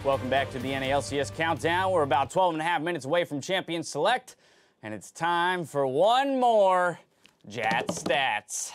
Welcome back to the LCS Countdown. We're about 12.5 minutes away from Champion Select, and it's time for one more Jat Stats.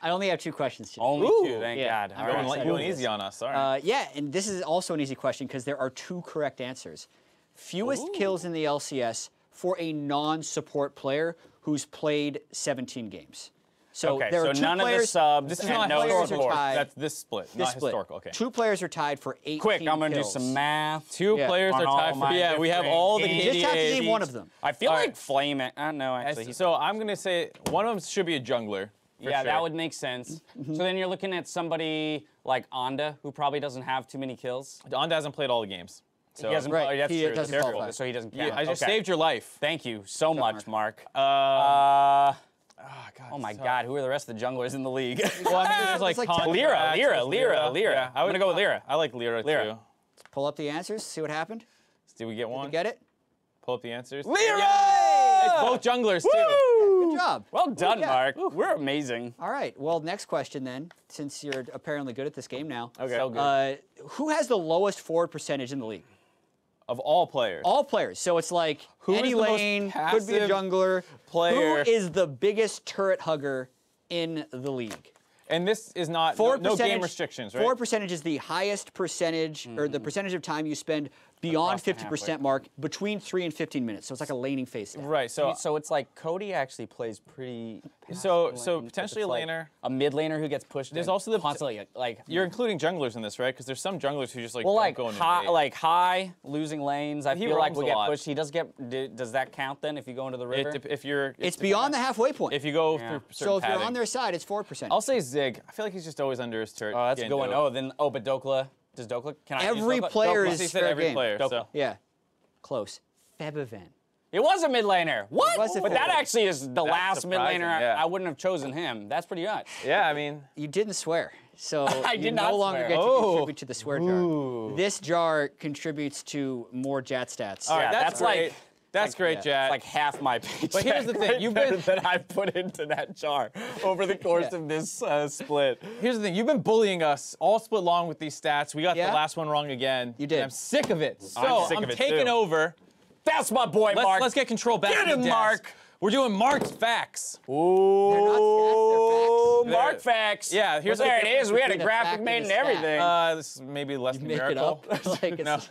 I only have 2 questions today. Only 2, thank God. You're going easy on us, all right. Yeah, and this is also an easy question because there are 2 correct answers. Fewest kills in the LCS for a non-support player who's played 17 games. So okay, there are so 2 none players, of the subs. This is and not no historical. support. That's this split, not historical. Okay. 2 players are tied for 18 Quick, I'm going to do kills. some math. 2 players On are all tied for. my Yeah, we have different all the games. You just have to name KDAs. one of them. I feel All like right. Flame it. I don't know, actually. So I'm going to say one of them should be a jungler. Yeah, sure. that would make sense. So then you're looking at somebody like Onda, who probably doesn't have too many kills. Onda hasn't played all the games. So He hasn't. Right, Oh, that's he true. doesn't Careful. qualify. So he doesn't Yeah, count. I just Okay. saved your life. Thank you so much, Mark. Oh my God, who are the rest of the junglers in the league? Well, I mean, there's like It's like contracts, Lyra. Yeah, I'm gonna go with Lyra. I like Lyra too. Lyra. Pull up the answers, see what happened. Did we get one? You get it? Pull up the answers. Lyra! It's both junglers too. Good job. Well done, Yeah. Mark. We're amazing. All right, well, next question then, since you're apparently good at this game now. Okay. So good. Who has the lowest forward percentage in the league? Of all players. All players. So it's like Who any is the most lane, could be a passive jungler. player? Who is the biggest turret hugger in the league? And this is not no game restrictions, right? Forward percentage is the highest percentage, or the percentage of time you spend beyond Across the 50% halfway. mark between 3 and 15 minutes. So it's like a laning phase stat. Right. So So it's like Cody actually plays pretty. So passive lanes, potentially but a it's like laner. a mid laner who gets pushed. There's in also the constantly like you're including junglers in this, right? Because there's some junglers who just like well, don't like go in the high, raid. high losing lanes. I He feel like roams we a get lot. pushed. He does get. Does that count then if you go into the river? if you're It's beyond the halfway point. if you go Yeah. through so certain if you're padding. on their side, it's 4%. I'll say Zig. I feel like he's just always under his turret. Oh, that's a getting good one. dope. But Dokla. Does Dokla? Can I use Every Dokla? player Dokla. is He said fair every game. player. Dokla. So. Yeah. Close. Febiven. It was a mid laner. What? It was a But mid that laner. actually is the last mid surprising, laner. yeah. I wouldn't have chosen him. That's pretty nuts. Yeah, I mean, You didn't swear. So I you did no not longer swear. get to Oh. contribute to the swear jar. This jar contributes to more Jat stats. all right, Yeah, that's that's like- great. That's great, yeah. Jack. It's like half my paycheck. But here's the thing, right you've there been- that I put into that jar over the course Yeah. of this split. Here's the thing, you've been bullying us all split long with these stats. We got Yeah? the last one wrong again. You did. And I'm sick of it. So I'm sick of it, taking too. over. That's my boy, Mark. Let's get control back. Get to the him, desk. Mark. We're doing Mark's facts. Ooh, They're Mark They're- facts. Yeah, here's there the it is. We had a between a graphic fact made and and a stat. everything. This is maybe less than Make it miracle. up. Like No. it's,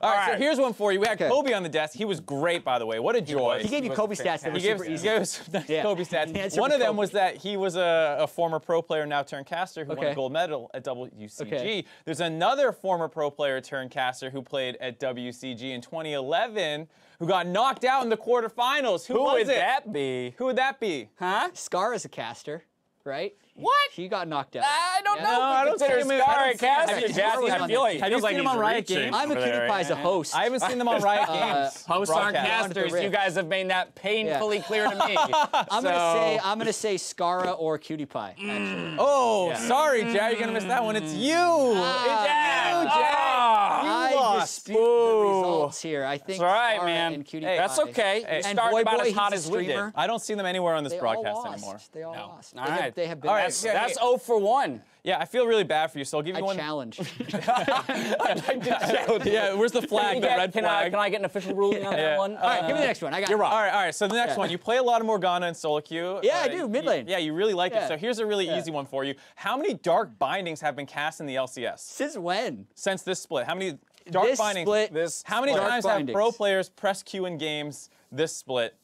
All right, so right. here's one for you. We had Okay. Kobe on the desk. He was great, by the way. What a joy. he gave you was Kobe stats that were He gave, super he easy. gave us nice Yeah. Kobe He answered stats. One with of them Kobe. was that he was a former pro player, now turned caster, who won Okay. a gold medal at WCG. Okay. There's another former pro player turned caster who played at WCG in 2011 who got knocked out in the quarterfinals. Who Who was would it? that be? Who would that be? Huh? Scar is a caster, right? What? He got knocked out. I don't Yeah. know. No, I don't Consider see him in- Scar I a don't see him- caster, have you- Jazzy. have I you feel like seen him on he's Riot reaching Games? I'm a over cutie there. pie as a host. I haven't seen them on Riot Games. Hosts aren't broadcast. casters. Rift. You guys have made that painfully clear to me. I'm gonna say Scara or Cutie Pie. Actually, Oh, Yeah. sorry, Jared. You're going to miss that one. It's you. Jack. I lost. dispute the results here. I think That's all right, Scara man. and Cutie That's Pie. okay. You And started Boy about Boy, as hot he's a as we did. streamer. I don't see them anywhere on this They all broadcast lost. anymore. They all No. lost. All They have- right. They have been. All right, That's, yeah, that's hey. 0 for 1. Yeah, I feel really bad for you, so I'll give you I one. challenge. Yeah, where's the flag? The red Can flag. I get an official ruling on Yeah. that one? All right, give me the next one. I got. You're right. All right. So the next Yeah. one, you play a lot of Morgana and solo queue. Yeah, I do, mid lane. Yeah, you really like Yeah. it. So here's a really Yeah. easy one for you. How many dark bindings have been cast in the LCS Since when? since this split? How many dark This bindings? split- How many Dark times bindings. have pro players pressed Q in games this split?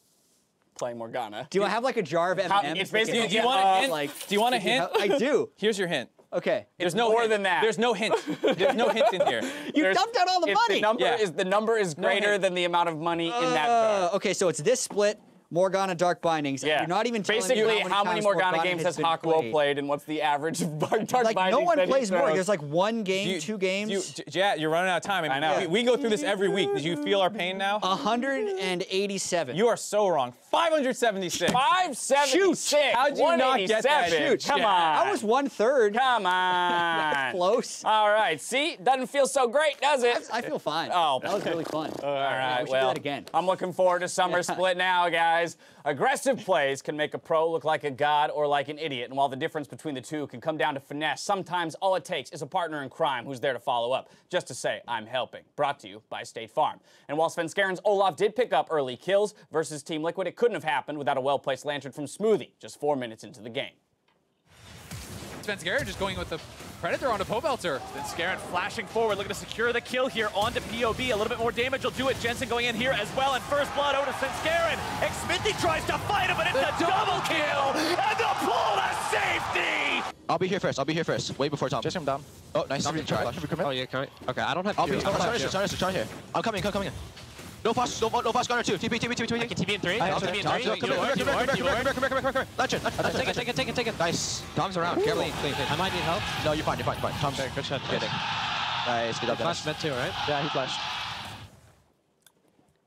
Playing Morgana. Do I have like a jar of M&Ms? it's basically- Do you want a hint? Like, Do you want a hint? I do. Here's your hint. Okay. There's no more hint. than that. There's no hint. There's no hint in here. You There's- dumped out all the If money. the number is greater hint. than the amount of money in that jar. Okay, so it's this split, Morgana Dark Bindings. and Yeah. You're not even telling Basically, me how many times Morgana games has been Hakuo played, and what's the average of Dark Like, Bindings no one that he plays more. throws? There's like one game, 2 games. Jat, you're running out of time. I mean, I know. We go through this every week. Did you feel our pain now? 187. You are so wrong. 576. 576. How'd you not get that? 187. Shoot, Come yeah. on. I was 1/3. Come on. Close. All right. See, doesn't feel so great, does it? I feel fine. Oh. that was really fun. All right. we should well, do that again. I'm looking forward to summer split now, guys. guys. Aggressive plays can make a pro look like a god or like an idiot. And while the difference between the two can come down to finesse, sometimes all it takes is a partner in crime who's there to follow up, just to say, I'm helping. Brought to you by State Farm. And while Svenskeren's Olaf did pick up early kills versus Team Liquid, it couldn't have happened without a well-placed lantern from Smoothie, just 4 minutes into the game. Svenskeren just going with the Predator onto Pobelter. Svenskeren flashing forward, looking to secure the kill here onto POB. A little bit more damage will do it. Jensen going in here as well, and first blood over to Svenskeren. Smithy tries to fight him, but it's a double kill, and the pull to safety! I'll be here first. Way before Tom. Just come down. Oh, nice. Oh, yeah, come okay, I don't have I'll be Q. Skarner here. I'm coming in. No fast, Skarner 2. TP. I can TP in 3. I'll TP in 3. Come here. Legend. Take it. Nice. Tom's around. Careful. Clean. I might need help. No, you're fine. Tom's Okay, good shot. kidding. Nice. Good job, Flash mid too, right? Yeah, he flashed.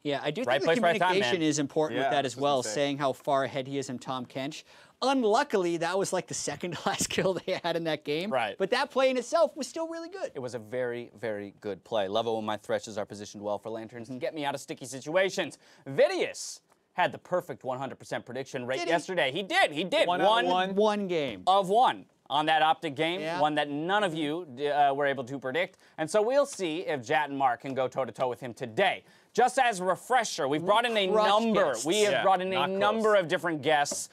Yeah, I do Right think the place, right time, communication man. is important with Yeah, that as well, insane. saying how far ahead he is in Tom Kench. Unluckily, that was like the second last kill they had in that game. Right. But that play in itself was still really good. It was a very, very good play. Love it when my threshes are positioned well for lanterns and get me out of sticky situations. Vidius had the perfect 100% prediction rate yesterday. He did. One game. Of one on that Optic game, Yeah. one that none of you were able to predict. And so we'll see if Jat and Mark can go toe-to-toe with him today. Just as a refresher, we've brought in a Crushed number. guests. We have brought in a not number close. of different guests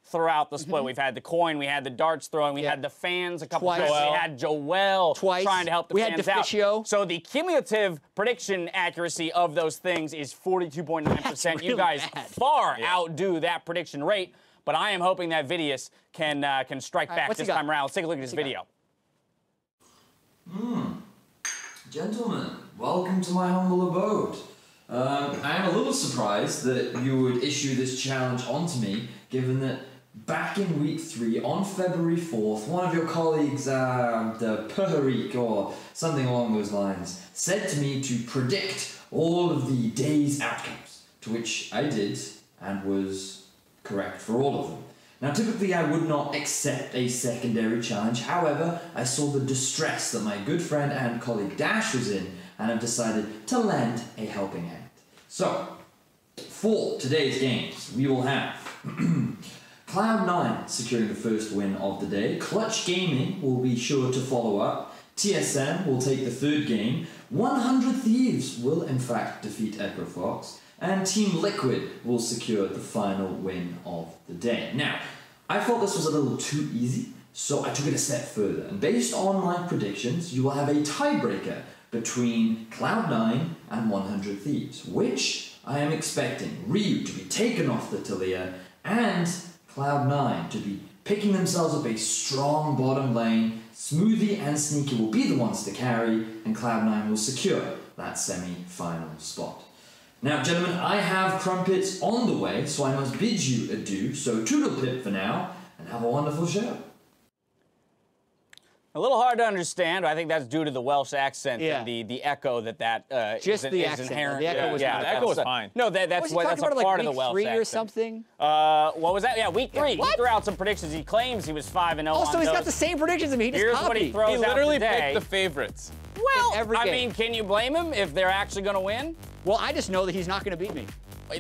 throughout the split. We've had the coin, we had the darts throwing, we had the fans a couple Twice. times, we had Joel Twice. trying to help the We had fans out. Deficio. So the cumulative prediction accuracy of those things is 42.9%. That's You really guys bad. far outdo that prediction rate, but I am hoping that Vidius can strike back what's he this got? time around. Let's take a look at this video. Gentlemen, welcome to my humble abode. I am a little surprised that you would issue this challenge onto me, given that back in week 3, on February 4th, one of your colleagues, the Puerto or something along those lines, said to me to predict all of the day's outcomes, to which I did, and was correct for all of them. Now, typically I would not accept a secondary challenge, however, I saw the distress that my good friend and colleague Dash was in, and have decided to lend a helping hand. So, for today's games, we will have Cloud9 securing the first win of the day, Clutch Gaming will be sure to follow up, TSM will take the third game, 100 Thieves will in fact defeat Echo Fox, and Team Liquid will secure the final win of the day. Now, I thought this was a little too easy, so I took it a step further, and based on my predictions, you will have a tiebreaker between Cloud9 and 100 Thieves, which I am expecting Ryu to be taken off the Talia and Cloud9 to be picking themselves up a strong bottom lane. Smoothie and Sneaky will be the ones to carry, and Cloud9 will secure that semi-final spot. Now, gentlemen, I have crumpets on the way, so I must bid you adieu. So toodle pip for now, and have a wonderful show. A little hard to understand, but I think that's due to the Welsh accent Yeah. and the echo that Just is, the is accent, inherent. the echo was yeah, fine. The echo was fine. No, that's Was he what talking that's a about part like of the week Welsh 3 accent. or something? What was that? Yeah, week 3. He what? threw out some predictions. He claims he was 5-0 Also, on he's those. got the same predictions as me. He just Here's copied. what he throws He out literally today. picked the favorites. Well, every I game. mean, can you blame him if they're actually going to win? Well, I just know that he's not going to beat me.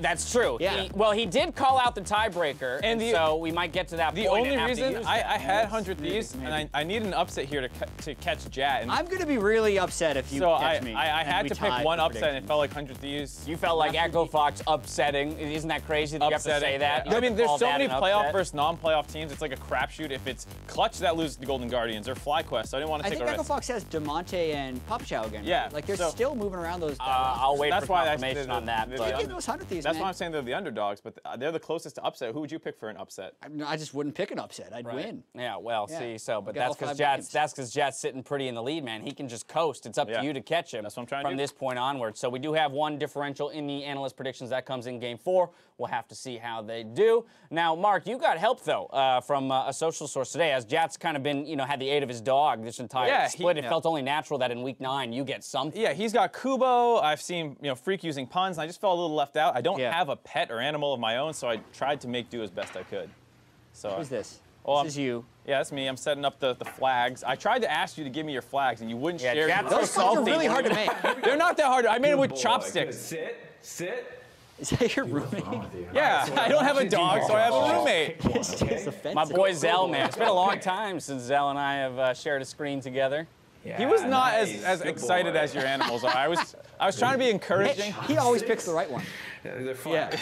That's true. Yeah. He did call out the tiebreaker, and so we might get to that The point only and have to reason use I that. had 100 Thieves, and I need an upset here to catch Jat. And I'm going to be really upset if you so catch me. I and had we to pick tied one the upset, and prediction. it felt like 100 Thieves. You felt like Echo Fox upsetting. Isn't that crazy that you have to say that? You I have mean, to there's call so that many an playoff upset? versus non-playoff teams. It's like a crapshoot. If it's Clutch that loses the Golden Guardians or FlyQuest, so I didn't want to I take think a Echo risk. Fox has DeMonte and Papa Chow again. Yeah, Like, they're so- still moving around those. I'll wait That's for why I confirmation said on that. the- But Give those 100 Thieves, That's man. why I'm saying they're the underdogs, but they're the closest to upset. Who would you pick for an upset? I just wouldn't pick an upset. I'd win. yeah, well, Yeah. see, so, but Got all that's because 5 Jat's games. that's because Jat's sitting pretty in the lead, man. He can just coast. It's up Yeah. to you to catch him. That's what I'm trying to from do. this point onward. So we do have one differential in the analyst predictions that comes in Game 4. We'll have to see how they do. Now, Mark, you got help though from a social source today, as Jat's kind of been, had the aid of his dog this entire split. It felt only natural that in Week 9 you get something. Yeah, he's got Kubo. I've seen Freak using puns, and I just felt a little left out. I don't have a pet or animal of my own, so I tried to make do as best I could. So Who's this? Well, This is you. Yeah, that's me. I'm setting up the flags. I tried to ask you to give me your flags, and you wouldn't share. Jat's Those flags are really hard to make. They're not that hard. I made them with chopsticks. Sit. Is that your roommate? Yeah, I don't have a dog, so I have a roommate. It's just offensive. My boy Zell, man. It's been a long time since Zell and I have shared a screen together. He was not as excited as your animals are. I was trying to be encouraging. He always picks the right one. Yeah, they're fine. Yeah.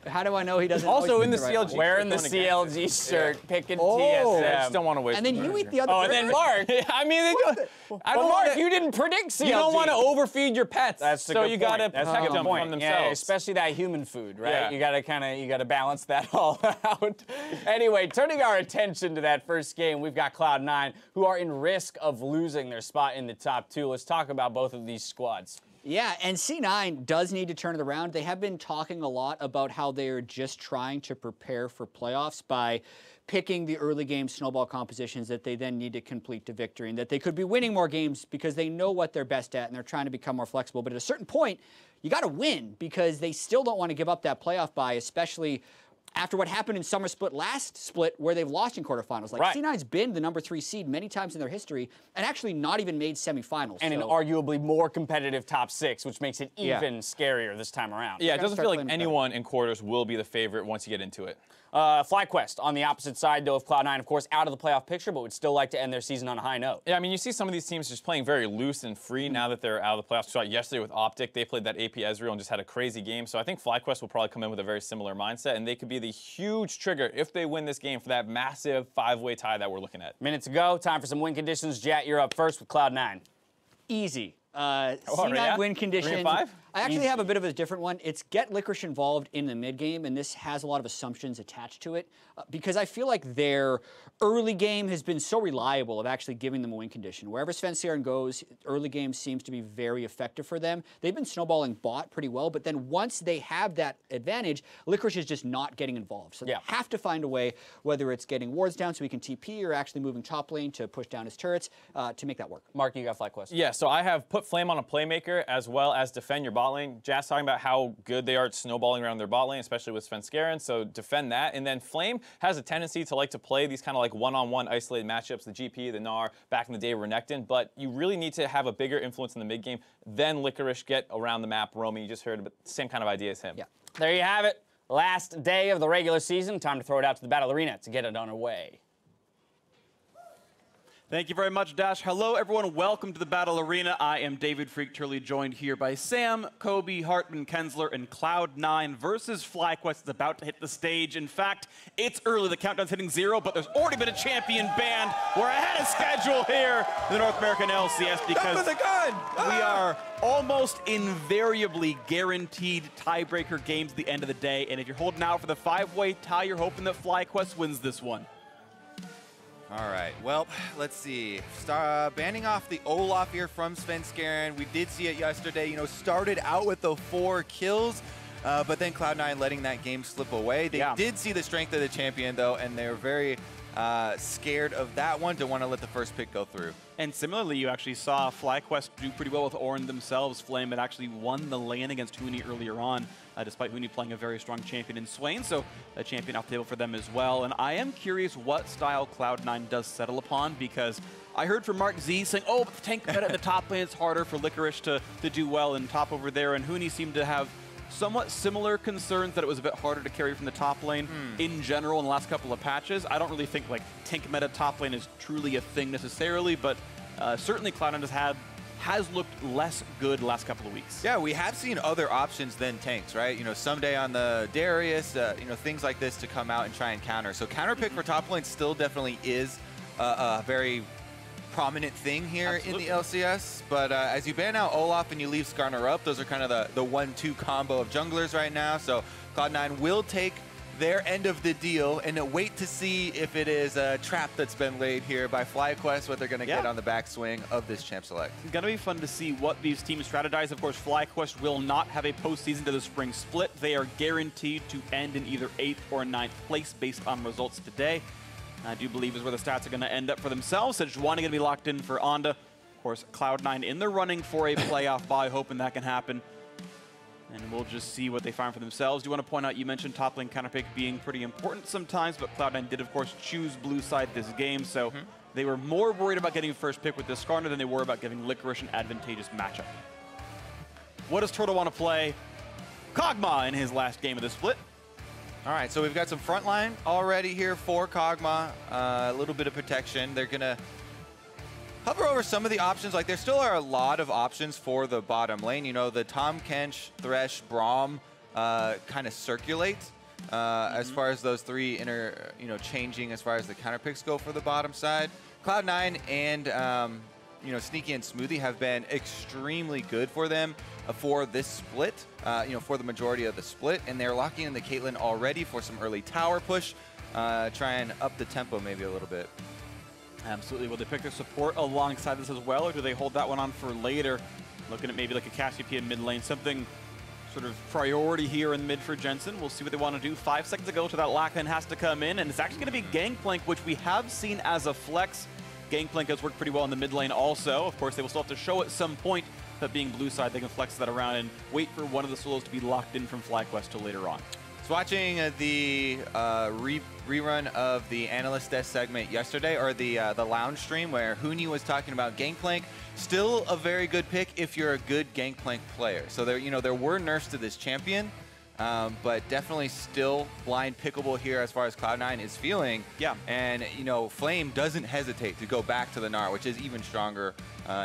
How do I know he doesn't? Also always in the pick the right CLG. one? Wearing the CLG shirt, picking Oh. TSM. I just don't want to waste. And then you eat the other. Oh, and then Mark. I mean, I don't Well, Mark, want you didn't predict CLG. You don't want to overfeed your pets. That's the so good you point. gotta That's a protect good them point. from themselves. Yeah, especially that human food, right? Yeah. You gotta balance that all out. Anyway, turning our attention to that first game, we've got Cloud9, who are in risk of losing their spot in the top 2. Let's talk about both of these squads. Yeah, and C9 does need to turn it around. They have been talking a lot about how they are just trying to prepare for playoffs by picking the early game snowball compositions that they then need to complete to victory, and that they could be winning more games because they know what they're best at and they're trying to become more flexible. But at a certain point, you got to win because they still don't want to give up that playoff bye, especially after what happened in Summer Split last split where they've lost in quarterfinals. Like, right. C9's been the #3 seed many times in their history and actually not even made semifinals. And an arguably more competitive top 6, which makes it even scarier this time around. Yeah, it Gotta doesn't start feel like playing anyone in quarters will be the favorite once you get into it. FlyQuest on the opposite side, though, of Cloud9, of course, out of the playoff picture, but would still like to end their season on a high note. Yeah, I mean, you see some of these teams just playing very loose and free now that they're out of the playoffs. We saw it yesterday with Optic. They played that AP Ezreal and just had a crazy game. So I think FlyQuest will probably come in with a very similar mindset, and they could be the huge trigger if they win this game for that massive 5-way tie that we're looking at. Minutes to go. Time for some win conditions. Jat, you're up first with Cloud9. Easy. C9 yeah? win 3 condition. and 5? I actually have a bit of a different one. It's get Licorice involved in the mid game, and this has a lot of assumptions attached to it because I feel like their early game has been so reliable of actually giving them a win condition. Wherever Svenskeren goes, early game seems to be very effective for them. They've been snowballing bot pretty well, but then once they have that advantage, Licorice is just not getting involved. So they have to find a way, whether it's getting wards down so he can TP or actually moving top lane to push down his turrets to make that work. Mark, you got FlyQuest. Yeah, so I have put Flame on a playmaker as well as defend your bot lane. Jazz talking about how good they are at snowballing around their bot lane, especially with Svenskeren, so defend that. And then Flame has a tendency to like to play these kind of like one-on-one isolated matchups, the GP, the Gnar, back in the day Renekton, but you really need to have a bigger influence in the mid game than Licorice, get around the map roaming. You just heard the same kind of idea as him. Yeah. There you have it. Last day of the regular season. Time to throw it out to the Battle Arena to get it on our way. Thank you very much, Dash. Hello, everyone. Welcome to the Battle Arena. I am David FreakTurley, joined here by Sam, Kobe, Hartman, Kensler, and Cloud9 versus FlyQuest is about to hit the stage. In fact, it's early. The countdown's hitting 0, but there's already been a champion banned. We're ahead of schedule here in the North American LCS because we are almost invariably guaranteed tiebreaker games at the end of the day. And if you're holding out for the 5-way tie, you're hoping that FlyQuest wins this one. All right, well, let's see. Banning off the Olaf here from Svenskeren. We did see it yesterday, you know, started out with the 4 kills, but then Cloud9 letting that game slip away. They did see the strength of the champion, though, and they're very scared of that one to want to let the first pick go through. And similarly, you actually saw FlyQuest do pretty well with Ornn themselves. Flame had actually won the lane against Huni earlier on, despite Huni playing a very strong champion in Swain, so a champion off the table for them as well. And I am curious what style Cloud9 does settle upon, because I heard from Mark Z saying, oh, but the tank meta at the top lane, it's harder for Licorice to do well in top over there, and Huni seemed to have somewhat similar concerns that it was a bit harder to carry from the top lane in general in the last couple of patches. I don't really think like tank meta top lane is truly a thing necessarily, but certainly Cloud9 has looked less good the last couple of weeks. Yeah, we have seen other options than tanks, right? You know, someday on the Darius, you know, things like this to come out and try and counter. So counter pick for top lane still definitely is a very prominent thing here in the LCS, but as you ban out Olaf and you leave Skarner up, those are kind of the 1-2 combo of junglers right now, so Cloud9 will take their end of the deal and wait to see if it is a trap that's been laid here by FlyQuest, what they're going to get on the backswing of this Champ Select. It's going to be fun to see what these teams strategize. Of course, FlyQuest will not have a postseason to the spring split. They are guaranteed to end in either 8th or 9th place based on results today. I do believe is where the stats are going to end up for themselves. Sejuani going to be locked in for Onda. Of course, Cloud9 in the running for a playoff bye, hoping that can happen. And we'll just see what they find for themselves. Do you want to point out, you mentioned top lane counterpick being pretty important sometimes, but Cloud9 did, of course, choose blue side this game, so they were more worried about getting first pick with this Skarner than they were about giving Licorice an advantageous matchup. What does Turtle want to play? Kog'Maw in his last game of the split. All right, so we've got some front line already here for Kog'Maw. A little bit of protection. They're going to hover over some of the options. Like, there still are a lot of options for the bottom lane. You know, the Tahm Kench, Thresh, Braum kind of circulate as far as those three changing as far as the counter picks go for the bottom side. Cloud9 and Sneaky and Smoothie have been extremely good for them for this split, for the majority of the split, and they're locking in the Caitlyn already for some early tower push, try and up the tempo maybe a little bit. Absolutely. Will they pick their support alongside this as well, or do they hold that one on for later? Looking at maybe like a Cassiopeia mid lane, something sort of priority here in mid for Jensen. We'll see what they want to do. 5 seconds ago to that Lachlan has to come in, and it's actually going to be Gangplank, which we have seen as a flex. Gangplank has worked pretty well in the mid lane also. Of course, they will still have to show at some point, but being blue side, they can flex that around and wait for one of the solos to be locked in from FlyQuest till later on. So watching the rerun of the Analyst Desk segment yesterday, or the lounge stream where Huni was talking about Gangplank, still a very good pick if you're a good Gangplank player. So there were nerfs to this champion, but definitely still blind pickable here as far as Cloud9 is feeling. Yeah. And Flame doesn't hesitate to go back to the Gnar, which is even stronger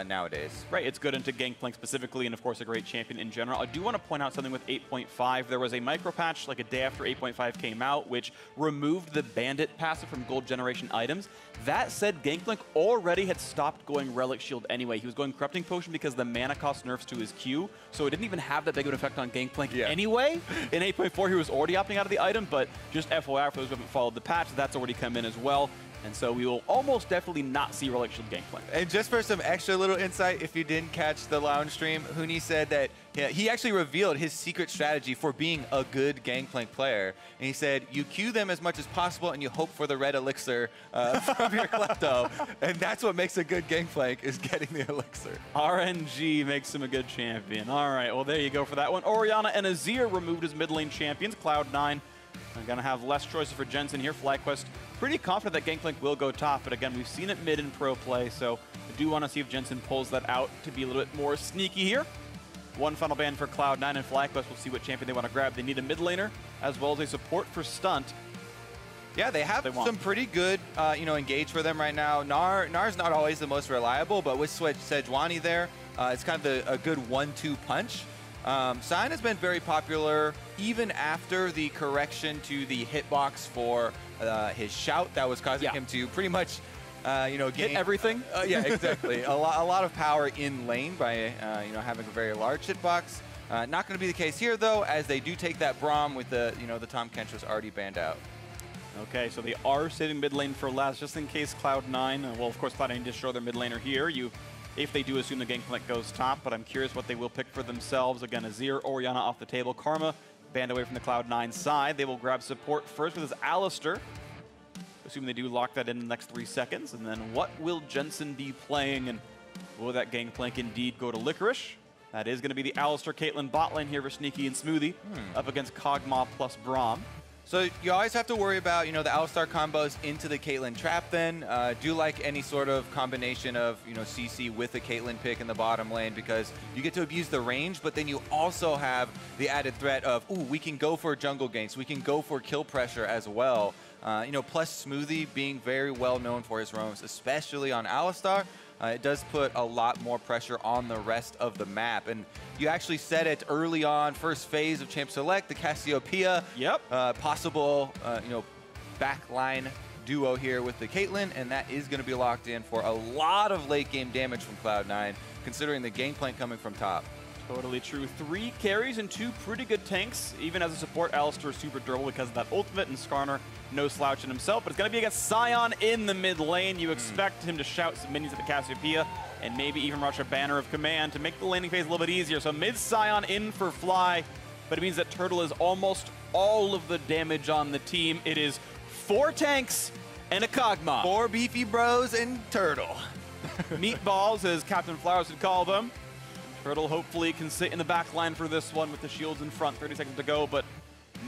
nowadays. Right, it's good into Gangplank specifically, and of course a great champion in general. I do want to point out something with 8.5. There was a micro patch like a day after 8.5 came out, which removed the Bandit passive from gold generation items. That said, Gangplank already had stopped going Relic Shield anyway. He was going Corrupting Potion because the mana cost nerfs to his Q, so it didn't even have that big of an effect on Gangplank anyway. In 8.4, he was already opting out of the item, but just FYI for those who haven't followed the patch, that's already come in as well. And so we will almost definitely not see Relic Shield Gangplank. And just for some extra little insight, if you didn't catch the lounge stream, Huni said that he actually revealed his secret strategy for being a good Gangplank player. And he said, you queue them as much as possible and you hope for the red elixir from your Klepto. And that's what makes a good Gangplank, is getting the elixir. RNG makes him a good champion. All right, well, there you go for that one. Orianna and Azir removed as mid lane champions. Cloud9 are going to have less choices for Jensen here. FlyQuest pretty confident that Gangplank will go top, but again, we've seen it mid in pro play, so I do want to see if Jensen pulls that out to be a little bit more sneaky here. One final ban for Cloud9 and FlyQuest. We'll see what champion they want to grab. They need a mid laner as well as a support for Stunt. Yeah, they have some pretty good, engage for them right now. Gnar's not always the most reliable, but with Sejuani there, it's kind of a good 1-2 punch. Sion has been very popular even after the correction to the hitbox for his shout that was causing him to pretty much, get everything. Yeah, exactly. a lot of power in lane by, having a very large hitbox. Not going to be the case here though, as they do take that Braum with the, the Tahm Kench was already banned out. Okay, so they are saving mid lane for last, just in case Cloud9. Well, of course, Cloud9 did show their mid laner here. If they do assume the Gangplank goes top, but I'm curious what they will pick for themselves. Again, Azir, Orianna off the table. Karma banned away from the Cloud9 side. They will grab support first with his Alistar, assuming they do lock that in the next 3 seconds. And then what will Jensen be playing, and will that Gangplank indeed go to Licorice? That is going to be the Alistar Caitlyn bot lane here for Sneaky and Smoothie, up against Kog'Maw plus Braum. So you always have to worry about, the Alistar combos into the Caitlyn trap then. Do like any sort of combination of, CC with a Caitlyn pick in the bottom lane, because you get to abuse the range, but then you also have the added threat of, ooh, we can go for jungle ganks, we can go for kill pressure as well. Plus Smoothie being very well known for his roams, especially on Alistar. It does put a lot more pressure on the rest of the map. And you actually said it early on, first phase of Champ Select, the Cassiopeia. Yep. Possible, backline duo here with the Caitlyn, and that is going to be locked in for a lot of late game damage from Cloud9, considering the Gangplank coming from top. Totally true. 3 carries and 2 pretty good tanks. Even as a support, Alistar is super durable because of that ultimate, and Skarner no slouch in himself. But it's going to be against Sion in the mid lane. You expect him to shout some minions at the Cassiopeia and maybe even rush a Banner of Command to make the laning phase a little bit easier. So mid Sion in for Fly, but it means that Turtle is almost all of the damage on the team. It is 4 tanks and a Kog'Maw. 4 beefy bros and Turtle. Meatballs, as Captain Flowers would call them. Turtle hopefully can sit in the back line for this one with the shields in front. 30 seconds to go, but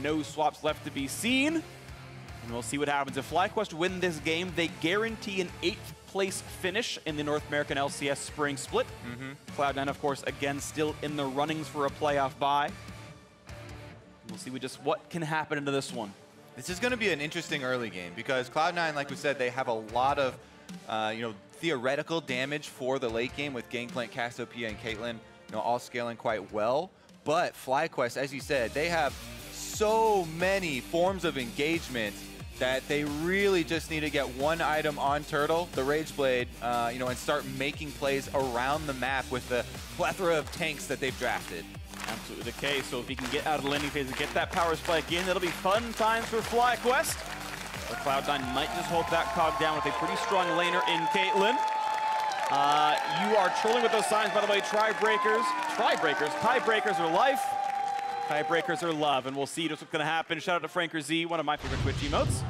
no swaps left to be seen. And we'll see what happens. If FlyQuest win this game, they guarantee an 8th place finish in the North American LCS Spring Split. Cloud9, of course, again, still in the runnings for a playoff bye. We'll see what can happen into this one. This is going to be an interesting early game because Cloud9, like we said, they have a lot of theoretical damage for the late game with Gangplank, Cassiopeia, and Caitlyn, all scaling quite well. But FlyQuest, as you said, they have so many forms of engagement that they really just need to get one item on Turtle, the Rage Blade, and start making plays around the map with the plethora of tanks that they've drafted. Absolutely the case. So if he can get out of the landing phase and get that power spike in, it'll be fun times for FlyQuest. But Cloud9 might just hold that cog down with a pretty strong laner in Caitlyn. You are trolling with those signs, by the way. Tiebreakers are life. Tiebreakers are love, and we'll see just what's going to happen. Shout out to Franker Z, one of my favorite Twitch emotes.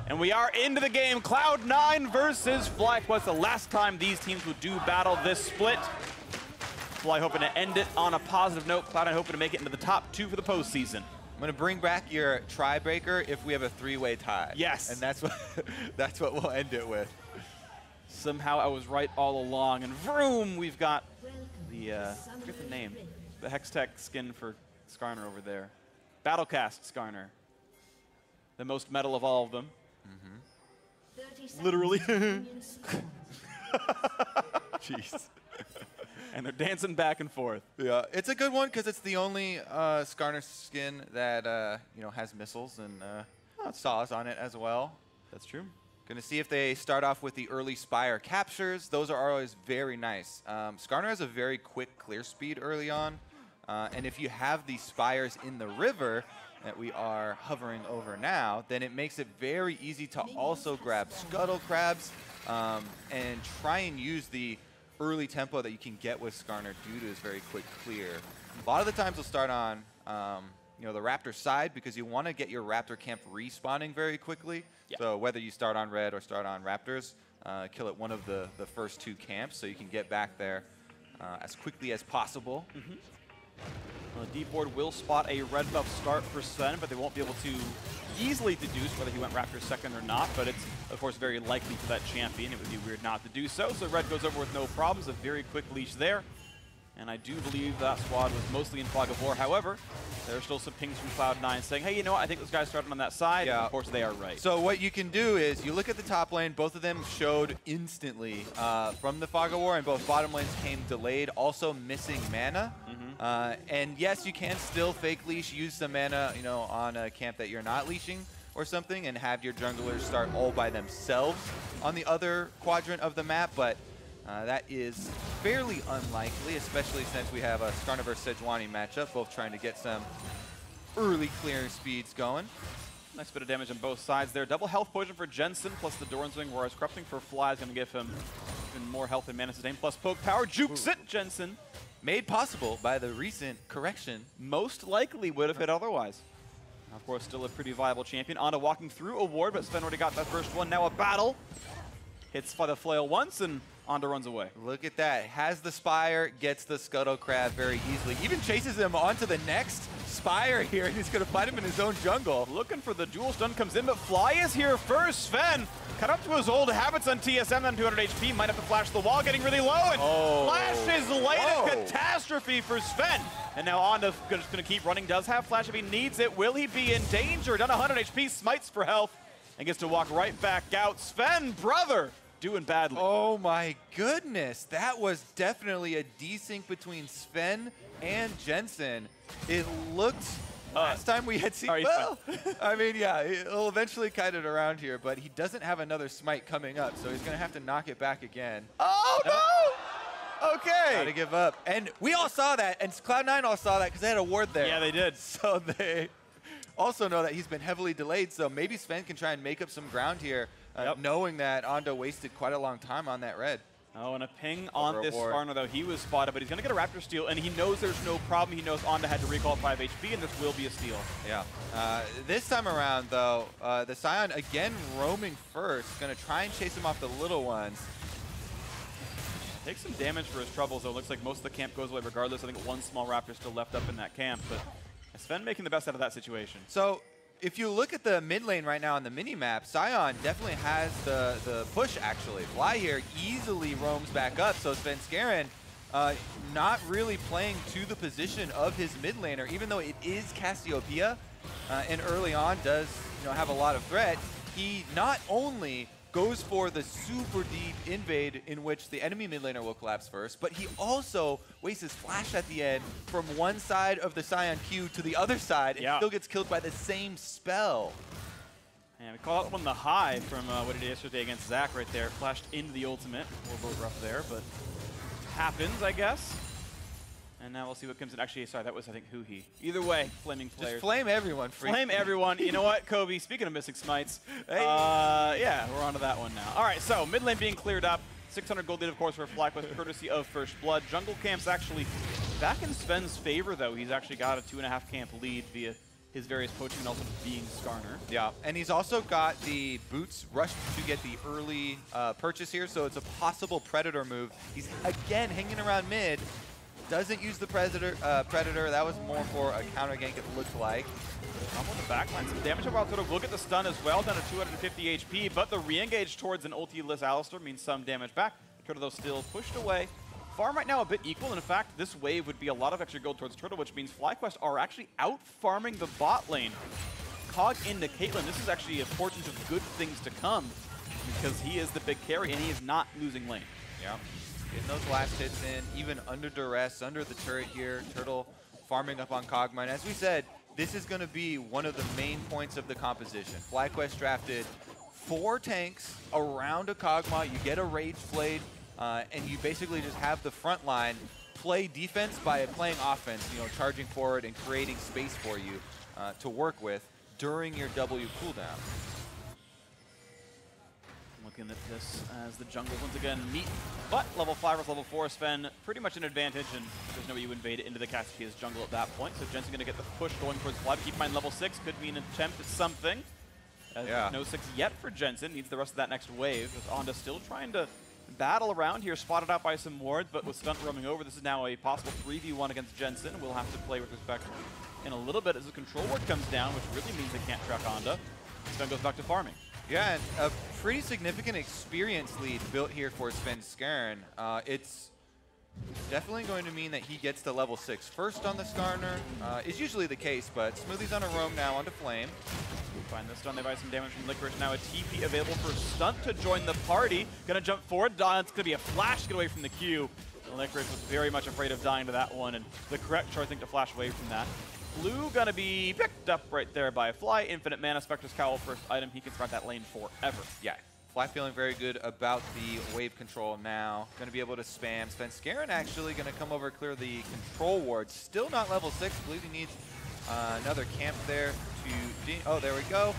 And we are into the game. Cloud9 versus FlyQuest. The last time these teams would do battle this split. Fly hoping to end it on a positive note. Cloud9 hoping to make it into the top 2 for the postseason. I'm going to bring back your tiebreaker if we have a 3-way tie. Yes. And that's what we'll end it with. Somehow I was right all along. And vroom, we've got the, I forget the name, the Hextech skin for Skarner over there. Battlecast Skarner. The most metal of all of them. Literally. Jeez. And they're dancing back and forth. Yeah, it's a good one because it's the only Skarner skin that has missiles and saws on it as well. That's true. Gonna see if they start off with the early Spire captures. Those are always very nice. Skarner has a very quick clear speed early on. And if you have these Spires in the river that we are hovering over now, then it makes it very easy to also grab Scuttle Crabs and try and use the early tempo that you can get with Skarner due to his very quick clear. A lot of the times we'll start on the Raptor side because you want to get your Raptor camp respawning very quickly. Yeah. So whether you start on red or start on Raptors, kill at one of the first 2 camps so you can get back there as quickly as possible. Well, the deep board will spot a red buff start for Sven, but they won't be able to easily deduce whether he went Raptor second or not, but it's, of course, very likely for that champion. It would be weird not to do so. So red goes over with no problems, a very quick leash there. And I do believe that squad was mostly in Fog of War. However, there are still some pings from Cloud9 saying, hey, you know what, I think those guys started on that side. Yeah. And of course, they are right. So what you can do is you look at the top lane. Both of them showed instantly from the Fog of War, and both bottom lanes came delayed, also missing mana. And yes, you can still fake leash, use some mana, on a camp that you're not leashing or something, and have your junglers start all by themselves on the other quadrant of the map. But that is fairly unlikely, especially since we have a Skarner versus Sejuani matchup, both trying to get some early clearing speeds going. Nice bit of damage on both sides there. Double health potion for Jensen, plus the Doran's Wing, whereas Corrupting for Fly is going to give him even more health and mana sustain, plus poke power. Jukes it, Jensen. Made possible by the recent correction. Most likely would have hit otherwise. Of course, still a pretty viable champion. Anda walking through a ward, but Sven already got that first one. Now a battle. Hits by the flail once, and Anda runs away. Look at that. Has the Spire, gets the Scuttle Crab very easily. Even chases him onto the next Spire here, and he's going to find him in his own jungle. Looking for the dual stun, comes in, but Fly is here first. Sven, cut up to his old habits on TSM, then 200 HP. Might have to flash the wall, getting really low, and Flash is late. A catastrophe for Sven. And now Anda just going to keep running. Does have Flash if he needs it. Will he be in danger? Done 100 HP, smites for health, and gets to walk right back out. Sven, brother, doing badly. Oh my goodness. That was definitely a desync between Sven and Jensen. It looked, last time we had seen, well, I mean, yeah, he'll eventually kite it around here, but he doesn't have another smite coming up, so he's going to have to knock it back again. Oh, no! Okay. Gotta give up. And we all saw that, and Cloud9 all saw that because they had a ward there. Yeah, they did. So they also know that he's been heavily delayed, so maybe Sven can try and make up some ground here, knowing that Anda wasted quite a long time on that red. Oh, and a ping on this Skarner, though. He was spotted, but he's going to get a Raptor steal, and he knows there's no problem. He knows Anda had to recall 5 HP, and this will be a steal. Yeah. This time around, though, the Sion, again, roaming first. Going to try and chase him off the little ones. Takes some damage for his troubles, though. Looks like most of the camp goes away regardless. I think one small Raptor still left up in that camp, but Sven making the best out of that situation. So if you look at the mid lane right now on the mini-map, Sion definitely has the push, actually. Fly here easily roams back up, so Svenskeren not really playing to the position of his mid laner, even though it is Cassiopeia. and early on does have a lot of threat, he not only goes for the super deep invade in which the enemy mid laner will collapse first, but he also wastes his flash at the end from one side of the Sion queue to the other side and still gets killed by the same spell. And we call that one the high from what he did yesterday against Zach right there. Flashed into the ultimate. A little bit rough there, but happens, I guess. And now we'll see what comes in. Actually, sorry, that was, I think, Huhi. Either way, flaming players. Just flame everyone. Flame everyone. You know what, Kobe? Speaking of missing smites, yeah, we're on to that one now. All right, so mid lane being cleared up. 600 gold lead, of course, for FlyQuest, courtesy of First Blood. Jungle camp's actually back in Sven's favor, though. He's actually got a 2.5 camp lead via his various poaching and also being Skarner. Yeah, and he's also got the boots rushed to get the early purchase here, so it's a possible Predator move. He's, again, hanging around mid. Doesn't use the Predator. That was more for a counter gank, it looked like. On the backline, some damage on WILDTURTLE. We'll get the stun as well, down to 250 HP, but the re-engage towards an ulti-less Alistar means some damage back. Turtle, though, still pushed away. Farm right now a bit equal, and in fact, this wave would be a lot of extra gold towards Turtle, which means FlyQuest are actually out-farming the bot lane. Cog into Caitlyn. This is actually a portent of good things to come, because he is the big carry, and he is not losing lane. Yeah. Getting those last hits in, even under duress, under the turret here. Turtle farming up on Kog'Maw. And as we said, this is going to be one of the main points of the composition. FlyQuest drafted 4 tanks around a Kog'Maw. You get a Rage Blade, and you basically just have the front line play defense by playing offense, charging forward and creating space for you to work with during your W cooldown. Looking at this as the jungle once again meet, but level 5 versus level 4, Sven pretty much an advantage, and there's no way you invade into the Cassiopeia's jungle at that point. So Jensen going to get the push going towards Fly. Keep in mind level 6 could mean an attempt at something. No 6 yet for Jensen, needs the rest of that next wave. With Onda still trying to battle around here, spotted out by some wards, but with Stunt roaming over, this is now a possible 3v1 against Jensen. We'll have to play with respect in a little bit as the control ward comes down, which really means they can't track Onda. Sven goes back to farming. Yeah, and a pretty significant experience lead built here for Svenskeren. It's definitely going to mean that he gets to level 6 first on the Skarner. Is usually the case, but Smoothie's on a roam now onto Flame. Find the stun, they buy some damage from Licorice. Now a TP available for Stunt to join the party. Gonna jump forward, it's gonna be a flash to get away from the queue. Licorice was very much afraid of dying to that one, and the correct choice, I think, to flash away from that. Blue gonna be picked up right there by Fly. Infinite Mana, Spectre's Cowl, first item. He can survive that lane forever. Yeah, Fly feeling very good about the wave control now. Gonna be able to spam. Svenskeren actually gonna come over, clear the control ward. Still not level 6. Believe he needs another camp there to... Oh, there we go.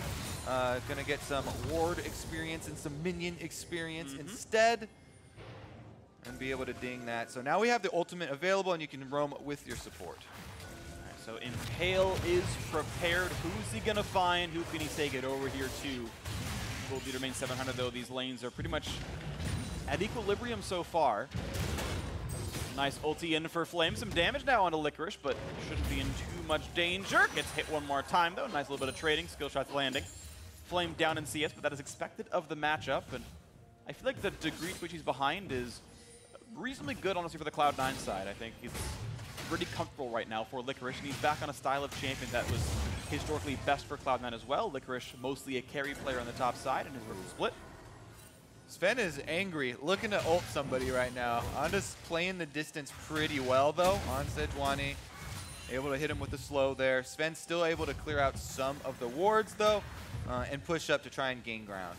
Gonna get some ward experience and some minion experience instead. And be able to ding that. So now we have the ultimate available, and you can roam with your support. So Impale is prepared. Who's he gonna find? Who can he take it over here to? Gold lead remains 700 though. These lanes are pretty much at equilibrium so far. Nice ulti in for Flame. Some damage now onto Licorice, but shouldn't be in too much danger. Gets hit one more time though. Nice little bit of trading. Skill shots landing. Flame down in CS, but that is expected of the matchup. And I feel like the degree to which he's behind is reasonably good, honestly, for the Cloud9 side. I think he's pretty comfortable right now for Licorice, and he's back on a style of champion that was historically best for Cloud9 as well. Licorice, mostly a carry player on the top side in his rookie split. Sven is angry, looking to ult somebody right now. Onda's playing the distance pretty well, though, on Sejuani. Able to hit him with the slow there. Sven's still able to clear out some of the wards, though, and push up to try and gain ground.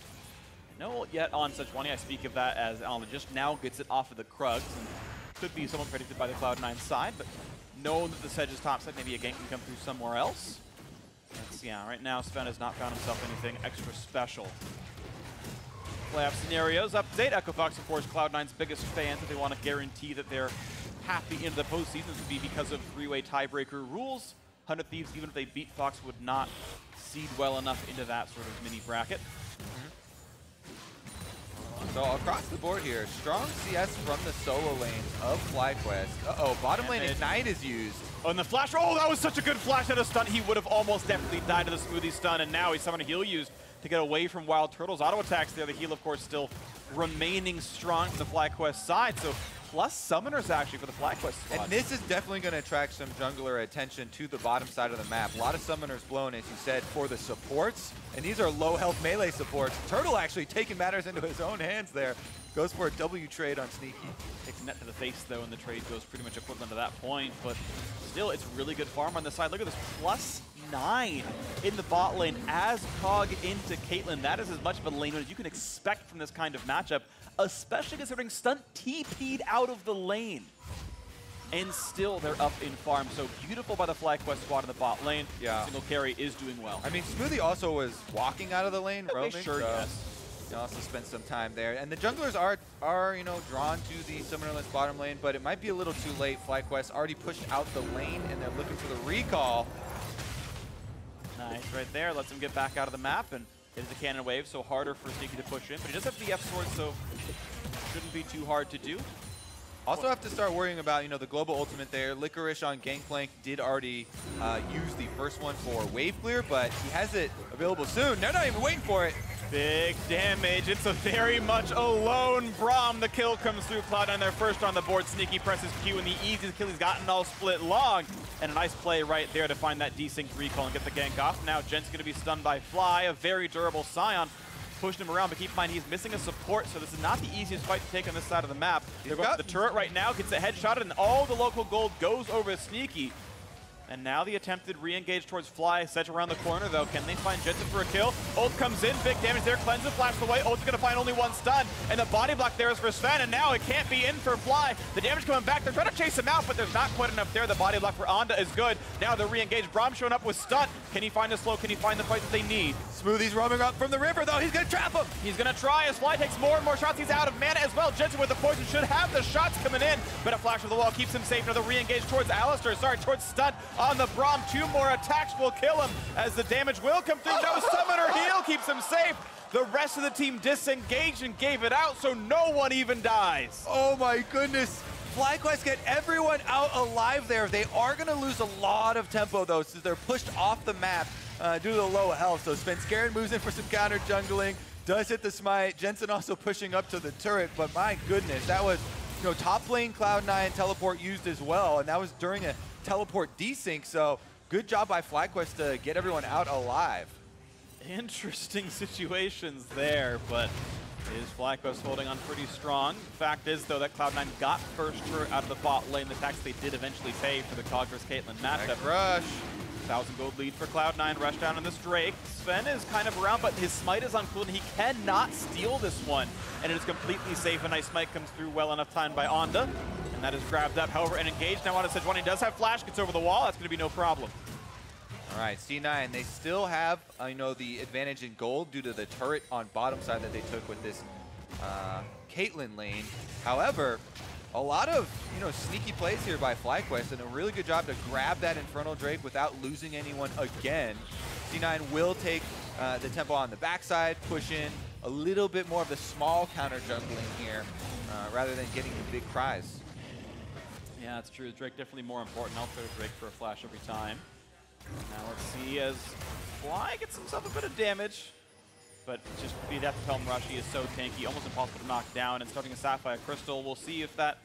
No ult yet on Sejuani. I speak of that as Alma just now gets it off of the Krugs, and could be somewhat predicted by the Cloud9 side, but knowing that the Sedge's top side, maybe a gank can come through somewhere else. Yeah, right now Sven has not found himself anything extra special. Playoff scenarios update. EchoFox, of course, Cloud9's biggest fans. If they want to guarantee that they're happy into the postseason, this would be because of 3-way tiebreaker rules. 100 Thieves, even if they beat Fox, would not seed well enough into that sort of mini bracket. So across the board here, strong CS from the solo lanes of FlyQuest. Uh-oh, bottom lane Ignite is used. On the flash, oh, that was such a good flash out of Stunt. He would have almost definitely died to the Smoothie stun, and now he's summoned a heal used to get away from WILDTURTLE's auto attacks there. The heal, of course, still remaining strong from the FlyQuest side, so plus summoners actually for the FlyQuest squad. And this is definitely going to attract some jungler attention to the bottom side of the map. A lot of summoners blown, as you said, for the supports. And these are low health melee supports. Turtle actually taking matters into his own hands there. Goes for a W trade on Sneaky. Takes a net to the face though, and the trade goes pretty much equivalent to that point. But still, it's really good farm on the side. Look at this, +9 in the bot lane as Cog into Caitlyn. That is as much of a lane as you can expect from this kind of matchup, especially considering Stunt TP'd out of the lane. And still, they're up in farm. So beautiful by the FlyQuest squad in the bot lane. Yeah. Single carry is doing well. I mean, Smoothie also was walking out of the lane, roaming. Sure, yes. He also spent some time there. And the junglers are you know, drawn to the summonerless bottom lane, but it might be a little too late. FlyQuest already pushed out the lane, and they're looking for the recall. Nice, right there. Lets him get back out of the map, and it is a cannon wave, so harder for Sneaky to push in. But he does have the F sword, so shouldn't be too hard to do. Also have to start worrying about, you know, the global ultimate there. Licorice on Gangplank did already use the first one for wave clear, but he has it available soon. They're not even waiting for it. Big damage. It's a very much alone Braum. The kill comes through. Cloud9 their first on the board. Sneaky presses Q, and the easiest kill he's gotten all split long. And a nice play right there to find that desynced recall and get the gank off. Now Jensen's going to be stunned by Fly, a very durable Sion. Pushing him around, but keep in mind he's missing a support, so this is not the easiest fight to take on this side of the map. They're going for the turret right now, gets a headshot, and all the local gold goes over Sneaky. And now the attempted re-engage towards Fly, set around the corner though. Can they find Jensen for a kill? Ult comes in, big damage there, cleanse and flash away. Ult's gonna find only one stun, and the body block there is for Sven, and now it can't be in for Fly. The damage coming back, they're trying to chase him out, but there's not quite enough there. The body block for Onda is good. Now the re-engage, Braum showing up with Stunt. Can he find the slow? Can he find the fight that they need? Smoothie's roaming up from the river though, he's gonna trap him! He's gonna try as Fly takes more and more shots. He's out of mana as well. Jensen with the poison should have the shots coming in, but a flash of the wall keeps him safe. Now the re-engage towards Alistar, towards Stunt on the Braum. Two more attacks will kill him as the damage will come through. No summoner heal keeps him safe. The rest of the team disengaged and gave it out, so no one even dies. Oh my goodness. FlyQuest get everyone out alive there. They are going to lose a lot of tempo though, since they're pushed off the map due to the low health. So Svenskeren moves in for some counter jungling, does hit the smite. Jensen also pushing up to the turret, but my goodness, that was, you know, top lane Cloud9 teleport used as well, and that was during a teleport desync, so good job by FlyQuest to get everyone out alive. Interesting situations there, but is FlyQuest holding on pretty strong. Fact is, though, that Cloud9 got first turret out of the bot lane. The tax they did eventually pay for the Cog vs Caitlyn matchup. Rush. 1,000 gold lead for Cloud9. Rush down on this Drake. Sven is kind of around, but his smite is on cool, and he cannot steal this one. And it is completely safe. A nice smite comes through well enough time by Onda. And that is grabbed up, however, and engaged. Now on to Sejuani does have flash, gets over the wall. That's going to be no problem. All right, C9, they still have, you know, the advantage in gold due to the turret on bottom side that they took with this Caitlyn lane. However, a lot of, you know, sneaky plays here by FlyQuest, and a really good job to grab that Infernal Drake without losing anyone again. C9 will take the tempo on the backside, push in a little bit more of the small counter jungling here, rather than getting the big prize. Yeah, that's true. Drake definitely more important. I'll throw Drake for a flash every time. Now let's see as Fly gets himself a bit of damage. But just be that to tell him Rashi is so tanky, almost impossible to knock down. And starting a Sapphire Crystal, we'll see if that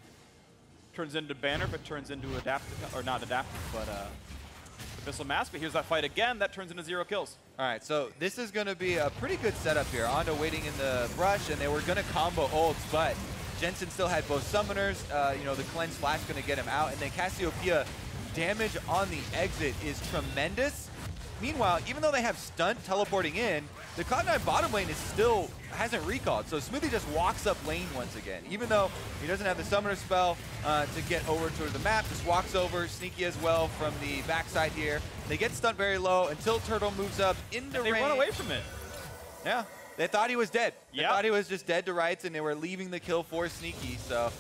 turns into Banner, but turns into Adaptive, or not Adaptive, but Abyssal Mask. But here's that fight again, that turns into 0 kills. All right, so this is going to be a pretty good setup here. Onda waiting in the brush, and they were going to combo ults, but Jensen still had both summoners. You know, the cleanse flash going to get him out, and then Cassiopeia damage on the exit is tremendous. Meanwhile, even though they have Stunt teleporting in, the Cloud9 bottom lane is still hasn't recalled. So Smoothie just walks up lane once again. Even though he doesn't have the summoner spell to get over to the map, just walks over, sneaky as well from the backside here. They get Stunt very low until Turtle moves up into range. They run away from it. Yeah, they thought he was dead. They thought he was just dead to rights, and they were leaving the kill for Sneaky. So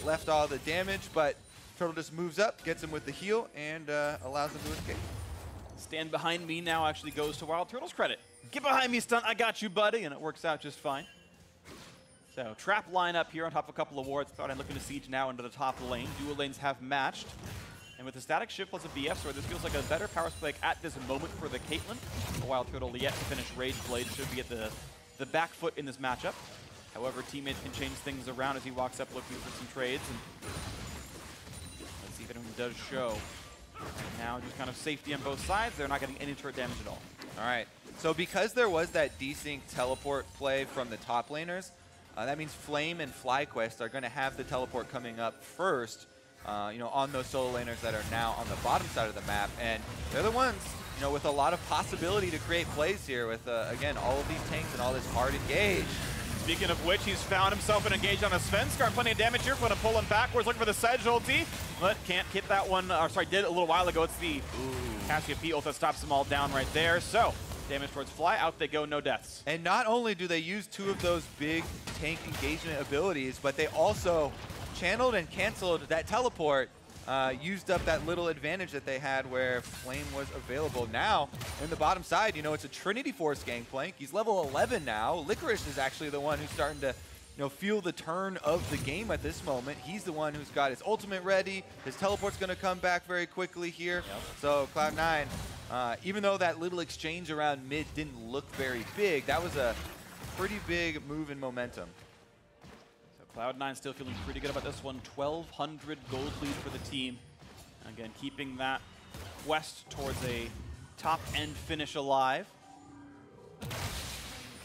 left all the damage, but Turtle just moves up, gets him with the heal, and allows him to escape. Stand behind me now actually goes to Wild Turtle's credit. Get behind me, Stunt. I got you, buddy. And it works out just fine. So trap lineup here on top of a couple of wards. Cloud9 looking to siege now into the top lane. Dual lanes have matched. And with the static shift plus a BF sword, this feels like a better power spike at this moment for the Caitlyn. The Wild Turtle yet to finish Rage Blade should be at the back foot in this matchup. However, teammates can change things around as he walks up looking for some trades. And let's see if anyone does show. Now just kind of safety on both sides. They're not getting any turret damage at all. All right. So because there was that desync teleport play from the top laners, that means Flame and FlyQuest are going to have the teleport coming up first, you know, on those solo laners that are now on the bottom side of the map. And they're the ones, you know, with a lot of possibility to create plays here with, again, all of these tanks and all this hard engage. Speaking of which, he's found himself an engage on a Svenskeren. Plenty of damage here. Going to pull him backwards, looking for the Sej ulti, but can't hit that one. Or sorry, did it a little while ago. It's the Cassiopeia ult that stops them all down right there. So damage towards Fly. Out they go, no deaths. And not only do they use two of those big tank engagement abilities, but they also channeled and canceled that teleport, used up that little advantage that they had where Flame was available. Now, in the bottom side, you know, it's a Trinity Force Gangplank. He's level 11 now. Licorice is actually the one who's starting to, you know, feel the turn of the game at this moment. He's the one who's got his ultimate ready. His teleport's going to come back very quickly here. Yep. So Cloud9, even though that little exchange around mid didn't look very big, that was a pretty big move in momentum. Cloud9 still feeling pretty good about this one. 1,200 gold lead for the team. Again, keeping that quest towards a top-end finish alive.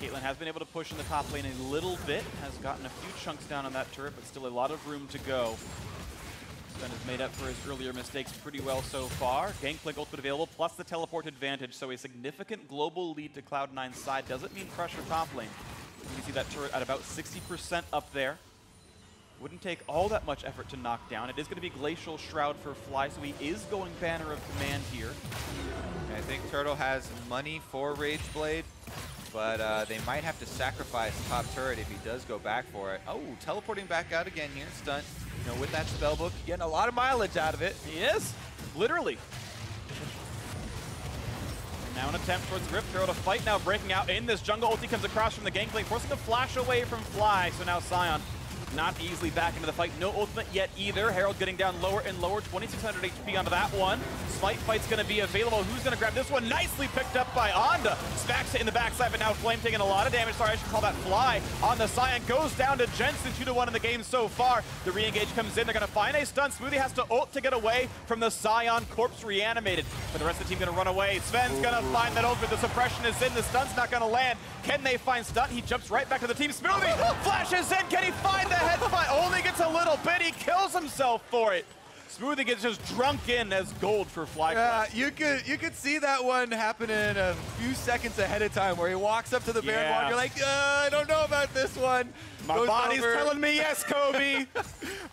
Caitlyn has been able to push in the top lane a little bit, has gotten a few chunks down on that turret, but still a lot of room to go. Stunt has made up for his earlier mistakes pretty well so far. Gangplank ultimate available, plus the teleport advantage, so a significant global lead to Cloud9's side. Doesn't mean pressure top lane. You can see that turret at about 60% up there. Wouldn't take all that much effort to knock down. It is going to be Glacial Shroud for Fly, so he is going Banner of Command here. I think Turtle has money for Rage Blade, but they might have to sacrifice top turret if he does go back for it. Oh, teleporting back out again here, Stunt. You know, with that spellbook, getting a lot of mileage out of it. He is, literally. Now an attempt towards Rip Turtle to fight now, breaking out in this jungle. Ulti comes across from the Gangplank, forcing a flash away from Fly, so now Sion not easily back into the fight. No ultimate yet either. Herald getting down lower and lower. 2,600 HP onto that one. Smite fight's going to be available. Who's going to grab this one? Nicely picked up by Onda. Smacks it in the backside, but now Flame taking a lot of damage. Sorry, I should call that Fly on the Sion. Goes down to Jensen, 2-1 in the game so far. The re-engage comes in. They're going to find a stun. Smoothie has to ult to get away from the Sion. Corpse reanimated. But the rest of the team going to run away. Sven's going to find that ultimate. The suppression is in. The stun's not going to land. Can they find Stunt? He jumps right back to the team. Smoothie flashes in. Can he find the headbutt? Only gets a little bit. He kills himself for it. Smoothie gets just drunk in as gold for FlyQuest. You could see that one happening a few seconds ahead of time where he walks up to the Baron wall. You're like, I don't know about this one. My body's telling me yes, Kobe.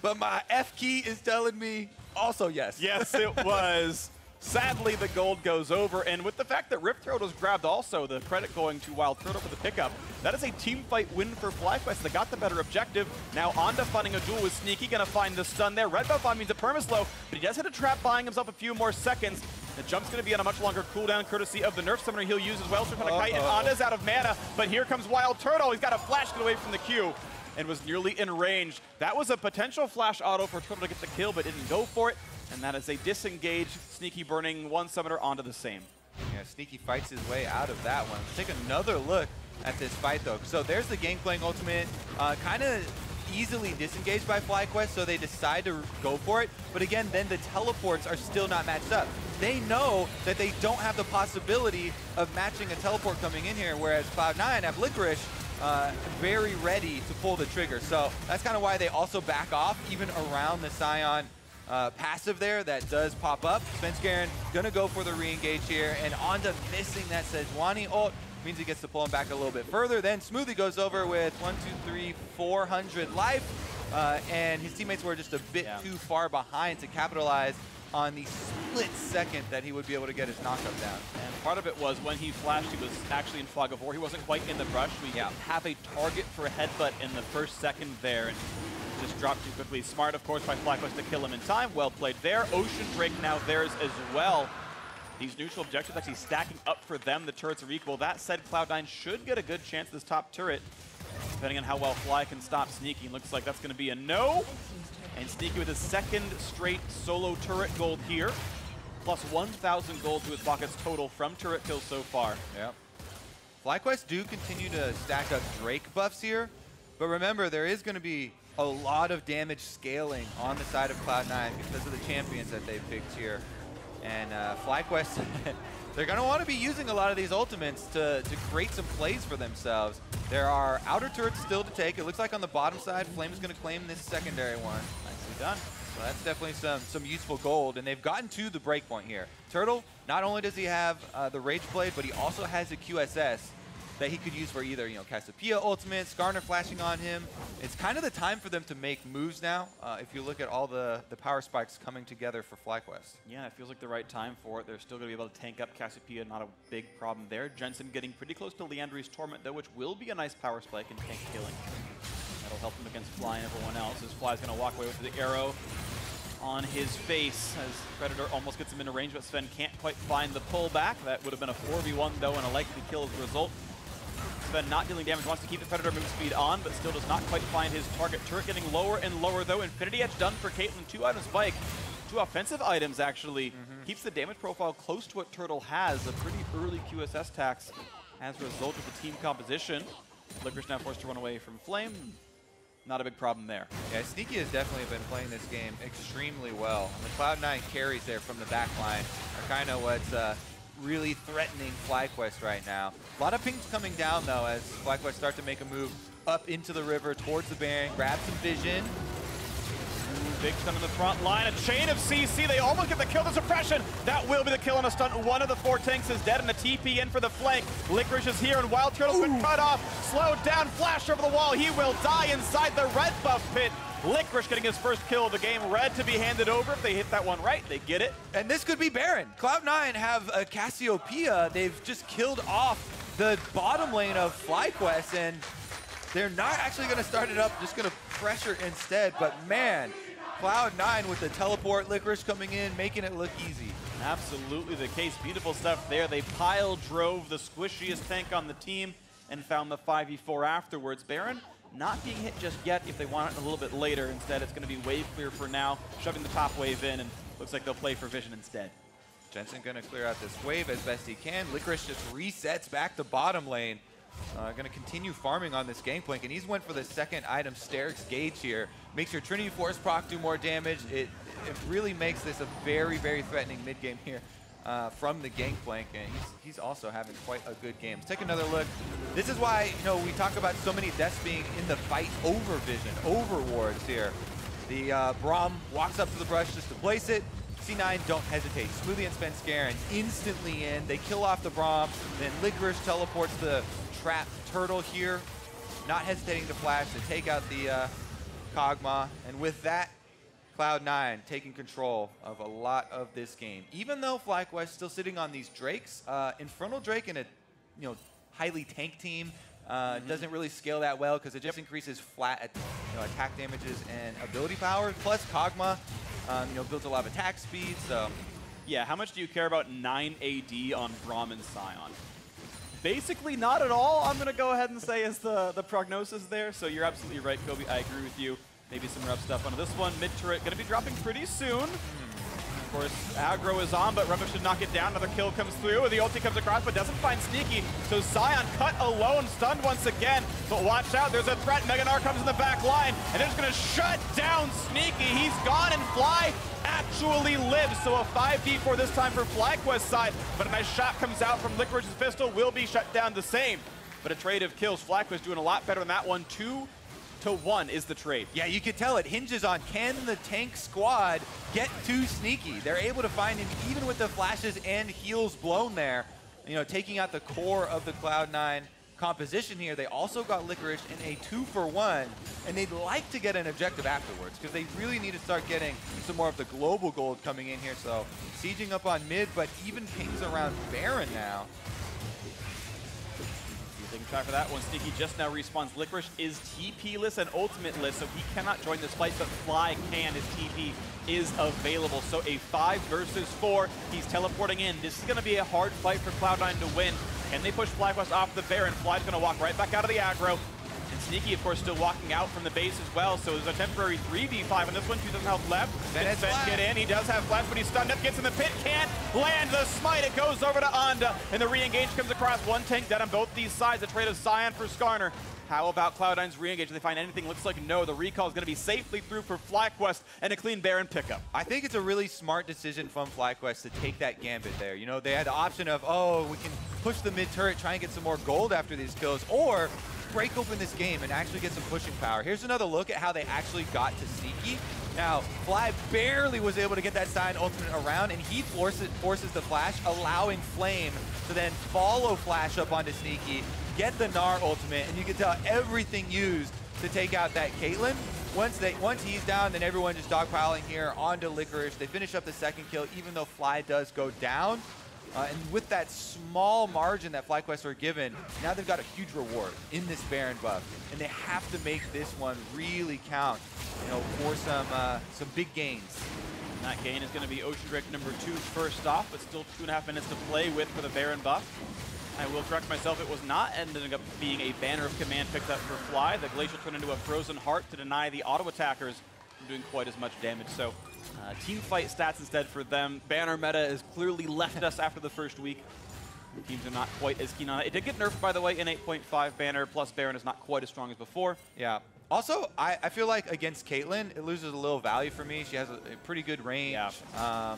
But my F key is telling me also yes. Yes, it was. Sadly, the gold goes over, and with the fact that Rip Turtle was grabbed also, the credit going to WILDTURTLE for the pickup, that is a team fight win for FlyQuest. They got the better objective. Now Onda finding a duel with Sneaky, gonna find the stun there. Red buff on means a permaslow, but he does hit a trap, buying himself a few more seconds. The jump's gonna be on a much longer cooldown, courtesy of the Nerf Summoner he'll use as well. So kind of kite, and Onda's out of mana, but here comes WILDTURTLE. He's got a flash get away from the Q and was nearly in range. That was a potential flash auto for Turtle to get the kill, but didn't go for it. And that is a disengage, Sneaky burning one summoner onto the same. Yeah, Sneaky fights his way out of that one. Let's take another look at this fight, though. So there's the Gangplank ultimate, kind of easily disengaged by FlyQuest, so they decide to go for it. But again, then the teleports are still not matched up. They know that they don't have the possibility of matching a teleport coming in here, whereas Cloud9 have Licorice very ready to pull the trigger. So that's kind of why they also back off, even around the Sion passive there that does pop up. Svenskeren gonna go for the re-engage here, and Onda missing that Sejuani ult means he gets to pull him back a little bit further. Then Smoothie goes over with 400 life, and his teammates were just a bit too far behind to capitalize on the split second that he would be able to get his knockup down. And part of it was when he flashed, he was actually in fog of war. He wasn't quite in the brush. We have a target for a headbutt in the first second there, and just dropped too quickly. Smart, of course, by FlyQuest to kill him in time. Well played there. Ocean Drake now theirs as well. These neutral objectives actually stacking up for them. The turrets are equal. That said, Cloud9 should get a good chance at this top turret, depending on how well Fly can stop Sneaky. Looks like that's going to be a no. And Sneaky with his second straight solo turret gold here, plus 1,000 gold to his pockets total from turret kills so far. Yep. FlyQuest do continue to stack up Drake buffs here, But remember, there is going to be a lot of damage scaling on the side of Cloud9 because of the champions that they've picked here. And FlyQuest, they're going to want to be using a lot of these ultimates to create some plays for themselves. There are outer turrets still to take. It looks like on the bottom side, Flame is going to claim this secondary one. Nicely done. So that's definitely some useful gold, and they've gotten to the breakpoint here. Turtle, not only does he have the Rage Blade, but he also has a QSS that he could use for either, Cassiopeia ultimate, Skarner flashing on him. It's kind of the time for them to make moves now, if you look at all the power spikes coming together for FlyQuest. Yeah, it feels like the right time for it. They're still going to be able to tank up Cassiopeia, not a big problem there. Jensen getting pretty close to Leandri's Torment, though, which will be a nice power spike and tank killing. That'll help him against Fly and everyone else, as Fly's going to walk away with the arrow on his face as Predator almost gets him into range, but Sven can't quite find the pullback. That would have been a 4v1, though, and a likely kill as a result. Sven not dealing damage, wants to keep the Predator move speed on, but still does not quite find his target. Turret getting lower and lower, though. Infinity Edge done for Caitlyn. 2-item spike. 2 offensive items, actually. Keeps the damage profile close to what Turtle has. A pretty early QSS tax as a result of the team composition. Licorice now forced to run away from Flame. Not a big problem there. Yeah, Sneaky has definitely been playing this game extremely well. And the Cloud9 carries there from the back line are kind of what's really threatening FlyQuest right now. A lot of pings coming down, though, as FlyQuest start to make a move up into the river towards the Baron, grab some vision. Big Stunt in the front line, a chain of CC. They almost get the kill, the suppression. That will be the kill on a Stunt. One of the 4 tanks is dead, and a TP in for the flank. Licorice is here, and WILDTURTLE's been cut off. Slowed down, flash over the wall. He will die inside the red buff pit. Licorice getting his first kill of the game. Red to be handed over. If they hit that one right, they get it. And this could be Baron. Cloud9 have a Cassiopeia. They've just killed off the bottom lane of FlyQuest, and they're not actually going to start it up, just going to pressure instead. But man, Cloud9 with the teleport, Licorice coming in, making it look easy. Absolutely the case. Beautiful stuff there. They pile drove the squishiest tank on the team and found the 5v4 afterwards. Baron not being hit just yet. If they want it a little bit later, instead it's going to be wave clear for now, shoving the top wave in, and looks like they'll play for vision instead. Jensen going to clear out this wave as best he can. Licorice just resets back to bottom lane. Going to continue farming on this Gangplank, and he's went for the second item, Steric's Gauge here. Makes your Trinity Force proc do more damage. It really makes this a very, very threatening mid game here from the Gangplank, and he's also having quite a good game. Let's take another look. This is why, we talk about so many deaths being in the fight over vision, over wards here. The Braum walks up to the brush just to place it. C9 don't hesitate. Smoothie and Svenskeren instantly in. They kill off the Braum. Then Licorice teleports the trap Turtle here. Not hesitating to flash to take out the Kog'Maw. And with that, Cloud9 taking control of a lot of this game. Even though FlyQuest still sitting on these Drakes, Infernal Drake in a highly tank team doesn't really scale that well because it just increases flat attack damages and ability power. Plus Kog'Maw builds a lot of attack speed. So yeah, how much do you care about 9 AD on Braum and Sion? Basically not at all, I'm going to go ahead and say is the prognosis there. So you're absolutely right, Kobe. I agree with you. Maybe some rough stuff onto this one. Mid turret going to be dropping pretty soon. Of course, aggro is on, but Rumble should knock it down. Another kill comes through. The ulti comes across, but doesn't find Sneaky. So Sion cut alone, stunned once again. But watch out, there's a threat. Gnar comes in the back line, and they're just going to shut down Sneaky. He's gone, and Fly actually lives. So a 5v4 this time for FlyQuest side. But a nice shot comes out from Licorice's pistol. Will be shut down the same. But a trade of kills. FlyQuest doing a lot better than that one. 2-1 is the trade. Yeah, you could tell it hinges on can the tank squad get too Sneaky. They're able to find him even with the flashes and heals blown there, taking out the core of the Cloud9 composition here. They also got Licorice in a 2-for-1, and they'd like to get an objective afterwards because they really need to start getting some more of the global gold coming in here. So sieging up on mid, but even pings around Baron now. Taking try for that one. Sneaky just now respawns. Licorice is TP-less and ultimate-less, so he cannot join this fight, but Fly can. His TP is available. So a 5 versus 4. He's teleporting in. This is going to be a hard fight for Cloud9 to win. Can they push FlyQuest off the Baron? Fly's going to walk right back out of the aggro. And Sneaky, of course, still walking out from the base as well, so there's a temporary 3v5 on this one. 2,000 health left. Can Sven get in? He does have flash, but he's stunned up, gets in the pit, can't land the smite. It goes over to Onda, and the re-engage comes across. One tank dead on both these sides. A trade of Sion for Skarner. How about Cloud9's re-engage? Do they find anything? Looks like no. The recall is going to be safely through for FlyQuest and a clean Baron pickup. I think it's a really smart decision from FlyQuest to take that gambit there. You know, they had the option of, oh, we can push the mid turret, try and get some more gold after these kills, or break open this game and actually get some pushing power. Here's another look at how they actually got to Sneaky. Now, Fly barely was able to get that Sion ultimate around, and he forces the flash, allowing Flame to then follow Flash up onto Sneaky, get the Gnar ultimate, and you can tell everything used to take out that Caitlyn. Once he's down, then everyone just dogpiling here onto Licorice. They finish up the second kill, even though Fly does go down. And with that small margin that FlyQuest were given, now they've got a huge reward in this Baron buff, and they have to make this one really count, you know, for some big gains. And that gain is going to be Ocean Drake number 2 first off, but still 2.5 minutes to play with for the Baron buff. I will correct myself, it was not ending up being a banner of command picked up for Fly. The Glacial turned into a Frozen Heart to deny the auto attackers from doing quite as much damage. So team fight stats instead for them. Banner meta has clearly left us after the first week. The teams are not quite as keen on it. It did get nerfed, by the way, in 8.5 banner, plus Baron is not quite as strong as before. Yeah. Also, I feel like against Caitlyn, it loses a little value for me. She has a pretty good range. Yeah.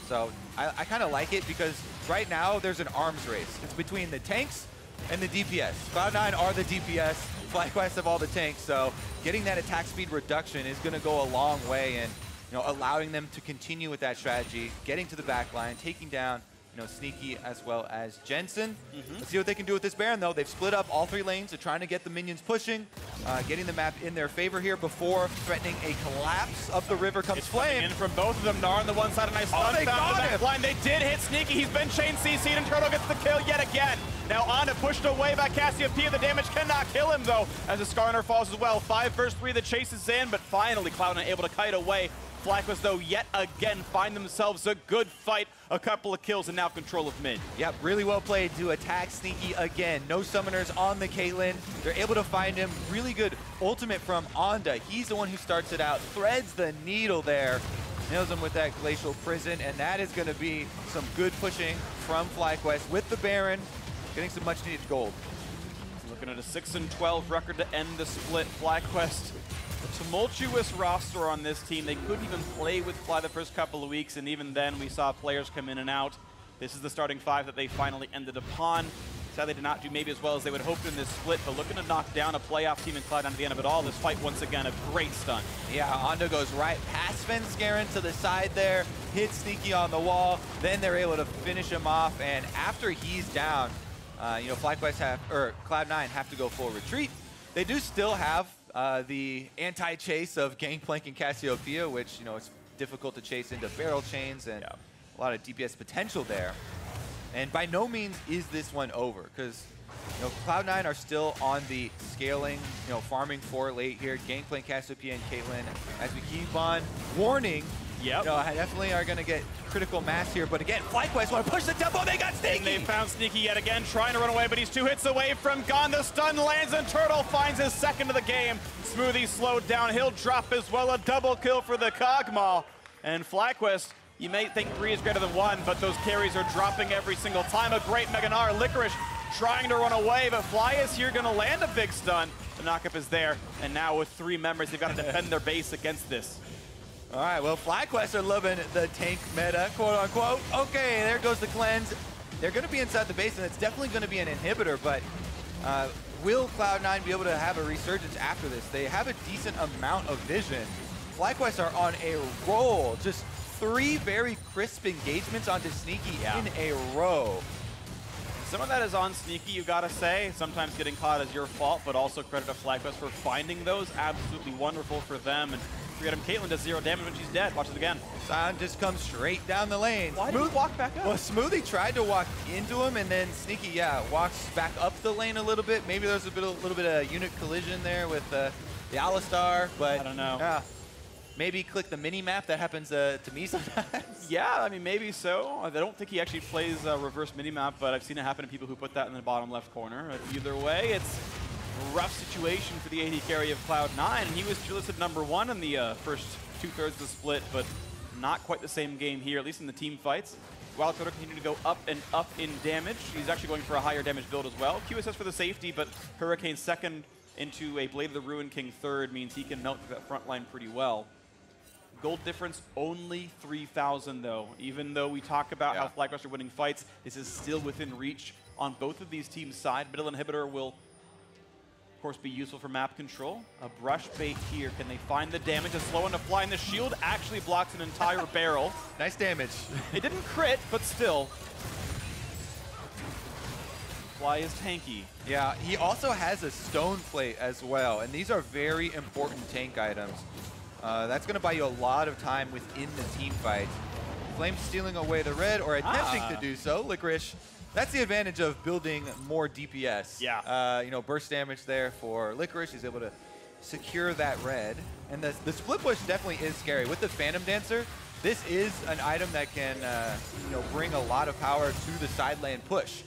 So I kind of like it because right now there's an arms race. It's between the tanks and the DPS. Cloud9 are the DPS. FlyQuest have all the tanks. So getting that attack speed reduction is going to go a long way in, you know, allowing them to continue with that strategy, getting to the back line, taking down, you know, Sneaky as well as Jensen. Let's see what they can do with this Baron, though. They've split up all 3 lanes. They're trying to get the minions pushing, getting the map in their favor here before threatening a collapse of the river comes Flame. In from both of them. Gnar on the one side, a nice stun. They Found the got back line. They did hit Sneaky. He's been chain CC'd, and Turtle gets the kill yet again. Now Onda pushed away by Cassiopeia. The damage cannot kill him, though, as the Skarner falls as well. 5 versus 3, the chase is in, but finally Cloud9 able to kite away. FlyQuest, though, yet again find themselves a good fight, a couple of kills, and now control of mid. Yep, really well played to attack Sneaky again. No summoners on the Caitlyn. They're able to find him. Really good ultimate from Onda. He's the one who starts it out, threads the needle there, nails him with that Glacial Prison, and that is going to be some good pushing from FlyQuest with the Baron, getting some much-needed gold. Looking at a 6-12 record to end the split. FlyQuest, a tumultuous roster on this team. They couldn't even play with Fly the first couple of weeks, and even then we saw players come in and out. This is the starting 5 that they finally ended upon. Sadly did not do maybe as well as they would hope in this split, but looking to knock down a playoff team in Cloud9 at the end of it all. This fight, once again, a great stunt. Yeah, Onda goes right past Svenskeren to the side there, hits Sneaky on the wall, then they're able to finish him off, and after he's down, you know, FlyQuest Cloud9 have to go full retreat. They do still have the anti-chase of Gangplank and Cassiopeia, which, you know, it's difficult to chase into barrel chains and a lot of DPS potential there. And by no means is this one over, because, you know, Cloud9 are still on the scaling, you know, farming for late here. Gangplank, Cassiopeia, and Caitlyn, as we keep on warning, you know, definitely are going to get critical mass here. But again, FlyQuest want to push the tempo. They got Sneaky. And they found Sneaky yet again, trying to run away, but he's 2 hits away from gone. The stun lands, and Turtle finds his second of the game. Smoothie slowed down. He'll drop as well. A double kill for the Kog'Maw. And FlyQuest, you may think 3 is greater than 1, but those carries are dropping every single time. A great Mega Gnar. Licorice trying to run away, but Fly is here going to land a big stun. The knockup is there, and now with 3 members, they've got to defend their base against this. All right, well, FlyQuest are loving the tank meta, quote unquote. Okay, there goes the cleanse. They're going to be inside the base, and it's definitely going to be an inhibitor, but will Cloud9 be able to have a resurgence after this? They have a decent amount of vision. FlyQuest are on a roll, just 3 very crisp engagements onto Sneaky in a row. Some of that is on Sneaky, you gotta say. Sometimes getting caught is your fault, but also credit to FlyQuest for finding those. Absolutely wonderful for them. And forget him, Caitlyn does 0 damage when she's dead. Watch it again. Sion just comes straight down the lane. Why did he walk back up? Well, Smoothie tried to walk into him, and then Sneaky, walks back up the lane a little bit. Maybe there's a little bit of unit collision there with the Alistar, but I don't know. Yeah. Maybe click the mini-map. That happens to me sometimes. Yeah, I mean, maybe so. I don't think he actually plays a reverse mini-map, but I've seen it happen to people who put that in the bottom left corner. Either way, it's rough situation for the AD carry of Cloud9, and he was listed #1 in the first 2/3 of the split, but not quite the same game here, at least in the team fights. WILDTURTLE continuing to go up and up in damage. He's actually going for a higher damage build as well. QSS for the safety, but Hurricane second into a Blade of the Ruin King third means he can melt through that front line pretty well. Gold difference only 3,000 though. Even though we talk about how FlyQuest are winning fights, this is still within reach on both of these teams' side. Middle inhibitor will, of course, be useful for map control. A brush bait here. Can they find the damage? A slow one to fly, and the shield actually blocks an entire barrel. Nice damage. It didn't crit, but still. Fly is tanky. Yeah, he also has a stone plate as well, and these are very important tank items. That's going to buy you a lot of time within the team fight. Flame stealing away the red, or attempting to do so. Licorice, that's the advantage of building more DPS. Yeah. You know, burst damage there for Licorice. He's able to secure that red. And the split push definitely is scary. With the Phantom Dancer, this is an item that can you know, bring a lot of power to the side lane push.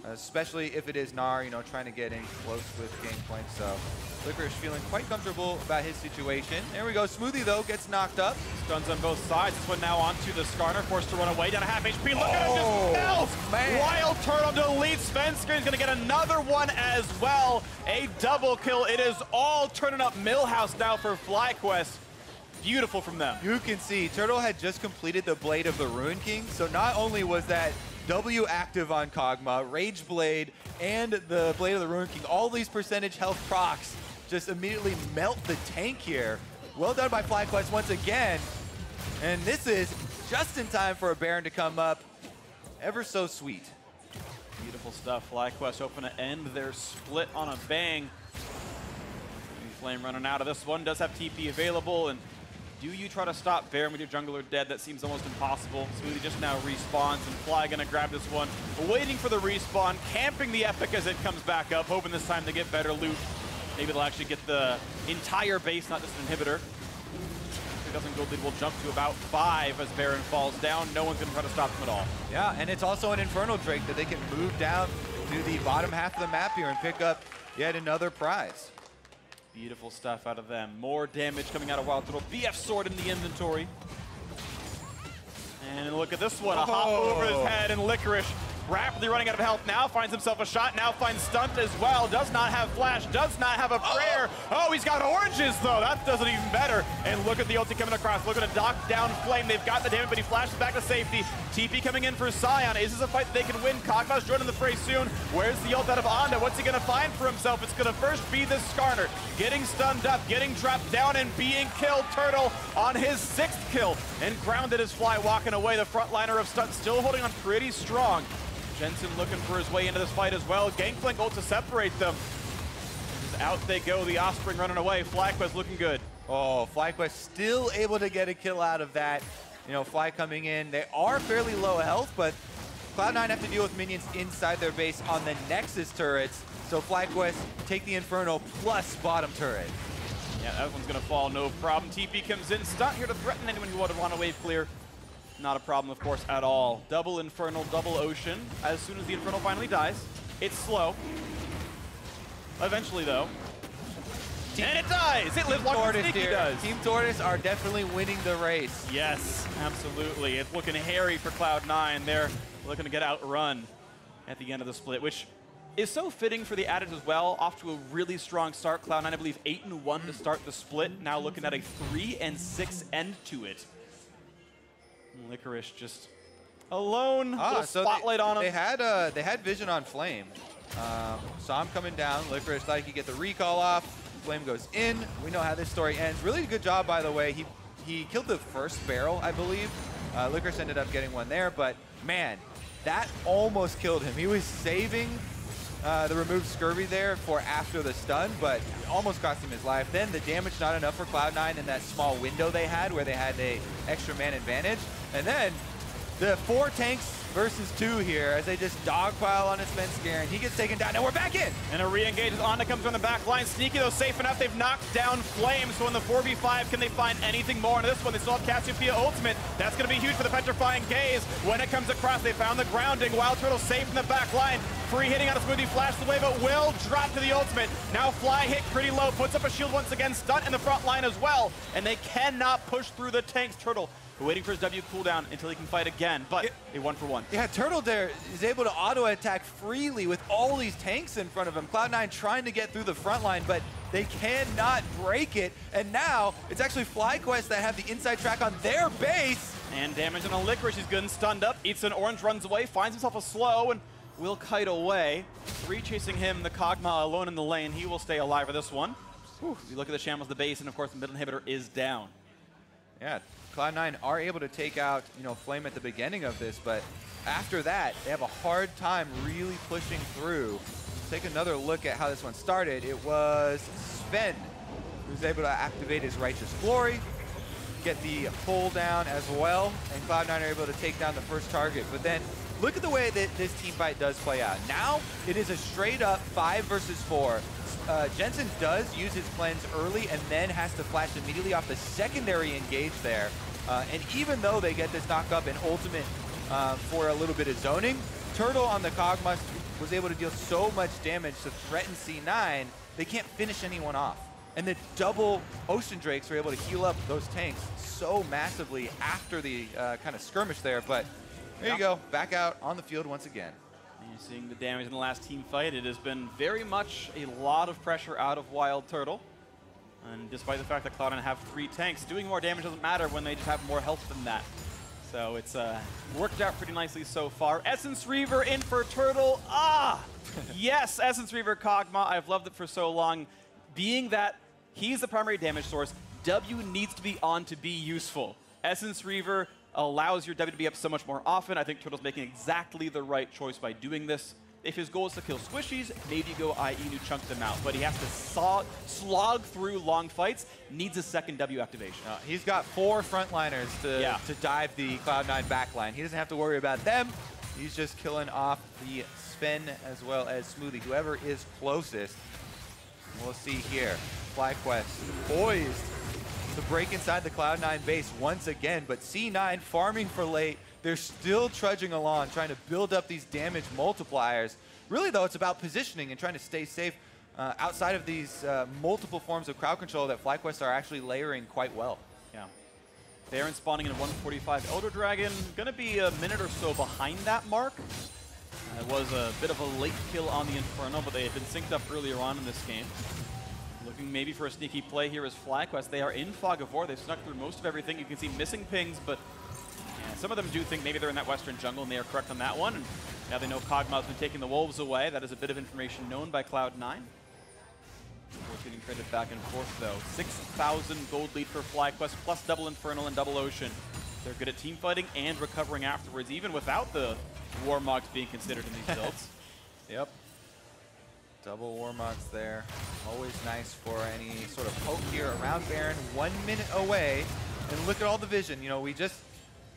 Especially if it is Gnar, you know, trying to get in close with Gangplank. So Licorice feeling quite comfortable about his situation. There we go. Smoothie, though, gets knocked up. Stuns on both sides. This one now onto the Skarner, forced to run away, down to half HP. Look at him, just melts! WILDTURTLE to elite. Svenskeren going to get another one as well. A double kill. It is all turning up Millhouse now for FlyQuest. Beautiful from them. You can see Turtle had just completed the Blade of the Ruin King. So not only was that W active on Kog'Maw, Rage Blade, and the Blade of the Ruin King, all these percentage health procs just immediately melt the tank here. Well done by FlyQuest once again. And this is just in time for a Baron to come up. Ever so sweet. Beautiful stuff. FlyQuest hoping to end their split on a bang. Flame running out of this one. Does have TP available, and do you try to stop Baron with your jungler dead? That seems almost impossible. Smoothie just now respawns, and Fly gonna grab this one. Waiting for the respawn, camping the Epic as it comes back up, hoping this time to get better loot. Maybe they'll actually get the entire base, not just an inhibitor. 2,000 gold lead will jump to about 5 as Baron falls down. No one's gonna try to stop them at all. Yeah, and it's also an Infernal Drake that they can move down to the bottom half of the map here and pick up yet another prize. Beautiful stuff out of them. More damage coming out of WILDTURTLE. BF sword in the inventory. And look at this one. A hop over his head, and Licorice rapidly running out of health. Now finds himself a shot. Now finds Stunt as well. Does not have flash. Does not have a prayer. Oh, he's got oranges, though. That does it even better. And look at the ulti coming across. Looking to knock down Flame. They've got the damage, but he flashes back to safety. TP coming in for Sion. Is this a fight that they can win? Kog'Maw's joining the fray soon. Where's the ult out of Onda? What's he going to find for himself? It's going to first be this Skarner. Getting stunned up, getting dropped down, and being killed. Turtle on his 6th kill. And grounded as Fly walking away. The frontliner of Stunt still holding on pretty strong. Jensen looking for his way into this fight as well. Gangplank ult to separate them. Just out they go. The Offspring running away. FlyQuest looking good. Oh, FlyQuest still able to get a kill out of that. You know, Fly coming in. They are fairly low health, but Cloud9 have to deal with minions inside their base on the Nexus turrets. So FlyQuest take the Inferno plus bottom turret. Yeah, that one's going to fall, no problem. TP comes in. Stunt here to threaten anyone who would want to wave clear. Not a problem, of course, at all. Double Infernal, double Ocean. As soon as the Infernal finally dies, it's slow. Eventually, though. And it dies! It lives longer than Sneaky does. Team Tortoise are definitely winning the race. Yes, absolutely. It's looking hairy for Cloud9. They're looking to get outrun at the end of the split, which is so fitting for the adage as well. Off to a really strong start. Cloud9, I believe, 8-1 to start the split. Now looking at a 3-6 end to it. Licorice just alone. So spotlight on him. They had vision on Flame. Saw him coming down. Licorice thought he could get the recall off. Flame goes in. We know how this story ends. Really good job, by the way. He killed the first barrel, I believe. Licorice ended up getting one there, but man, that almost killed him. He was saving the removed Scurvy there for after the stun, but it almost cost him his life. Then the damage not enough for Cloud9 in that small window they had where they had a extra man advantage. And then the 4 tanks versus 2 here as they just dogpile on a Svenskeren. He gets taken down. Now we're back in. And a re-engage as Onda comes from the back line. Sneaky, though, safe enough. They've knocked down Flame. So in the 4v5, can they find anything more? In this one, they still have Cassiopeia ultimate. That's going to be huge for the Petrifying Gaze. When it comes across, they found the grounding. WILDTURTLE safe in the back line. Free hitting on a Smoothie, flash the way, but will drop to the ultimate. Now Fly hit pretty low, puts up a shield once again, Stunt in the front line as well, and they cannot push through the tanks. Turtle waiting for his W cooldown until he can fight again, but a 1-for-1. Yeah, Turtle there is able to auto-attack freely with all these tanks in front of him. Cloud9 trying to get through the front line, but they cannot break it. And now it's actually FlyQuest that have the inside track on their base. And damage on a Licorice, he's good and stunned up. Eats an orange, runs away, finds himself a slow, and will kite away. 3 chasing him, the Kog'Maw alone in the lane. He will stay alive for this one. Whew. You look at the shambles, the base, and of course the middle inhibitor is down. Yeah, Cloud9 are able to take out, Flame at the beginning of this, but after that, they have a hard time really pushing through. Take another look at how this one started. It was Sven who's able to activate his Righteous Glory, get the pull down as well, and Cloud9 are able to take down the first target. But then look at the way that this team fight does play out. Now it is a straight up 5 versus 4. Jensen does use his cleanse early and then has to flash immediately off the secondary engage there. And even though they get this knock up and ultimate for a little bit of zoning, Turtle on the Kog'Maw was able to deal so much damage to threaten C9, they can't finish anyone off. And the double Ocean Drakes are able to heal up those tanks so massively after the kind of skirmish there. But there you go, back out on the field once again. You're seeing the damage in the last team fight. It has been very much a lot of pressure out of WILDTURTLE. And despite the fact that Cloud9 have 3 tanks, doing more damage doesn't matter when they just have more health than that. So it's worked out pretty nicely so far. Essence Reaver in for Turtle. Ah! Yes, Essence Reaver Kog'Maw. I've loved it for so long. Being that he's the primary damage source, W needs to be on to be useful. Essence Reaver allows your W to be up so much more often. I think Turtle's making exactly the right choice by doing this. If his goal is to kill squishies, maybe go IE to chunk them out. But he has to slog through long fights, needs a second W activation. He's got 4 frontliners to dive the Cloud9 backline. He doesn't have to worry about them. He's just killing off the Sven as well as Smoothie, whoever is closest. We'll see here. FlyQuest poised to break inside the Cloud9 base once again, but C9 farming for late. They're still trudging along, trying to build up these damage multipliers. Really, though, it's about positioning and trying to stay safe outside of these multiple forms of crowd control that FlyQuest are actually layering quite well. Yeah. Baron spawning in a 145 Elder Dragon. Gonna be a minute or so behind that mark. It was a bit of a late kill on the Inferno, but they had been synced up earlier on in this game. Looking maybe for a sneaky play here is FlyQuest. They are in Fog of War. They've snuck through most of everything. You can see missing pings, but yeah, some of them do think maybe they're in that western jungle, and they are correct on that one. And now they know Kog'Maw's been taking the wolves away. That is a bit of information known by Cloud9. We're getting traded back and forth, though. 6,000 gold lead for FlyQuest, plus double Infernal and double Ocean. They're good at team fighting and recovering afterwards, even without the Warmogs being considered in these builds. Yep. Double Warmogs there. Always nice for any sort of poke here around Baron. 1 minute away. And look at all the vision. We just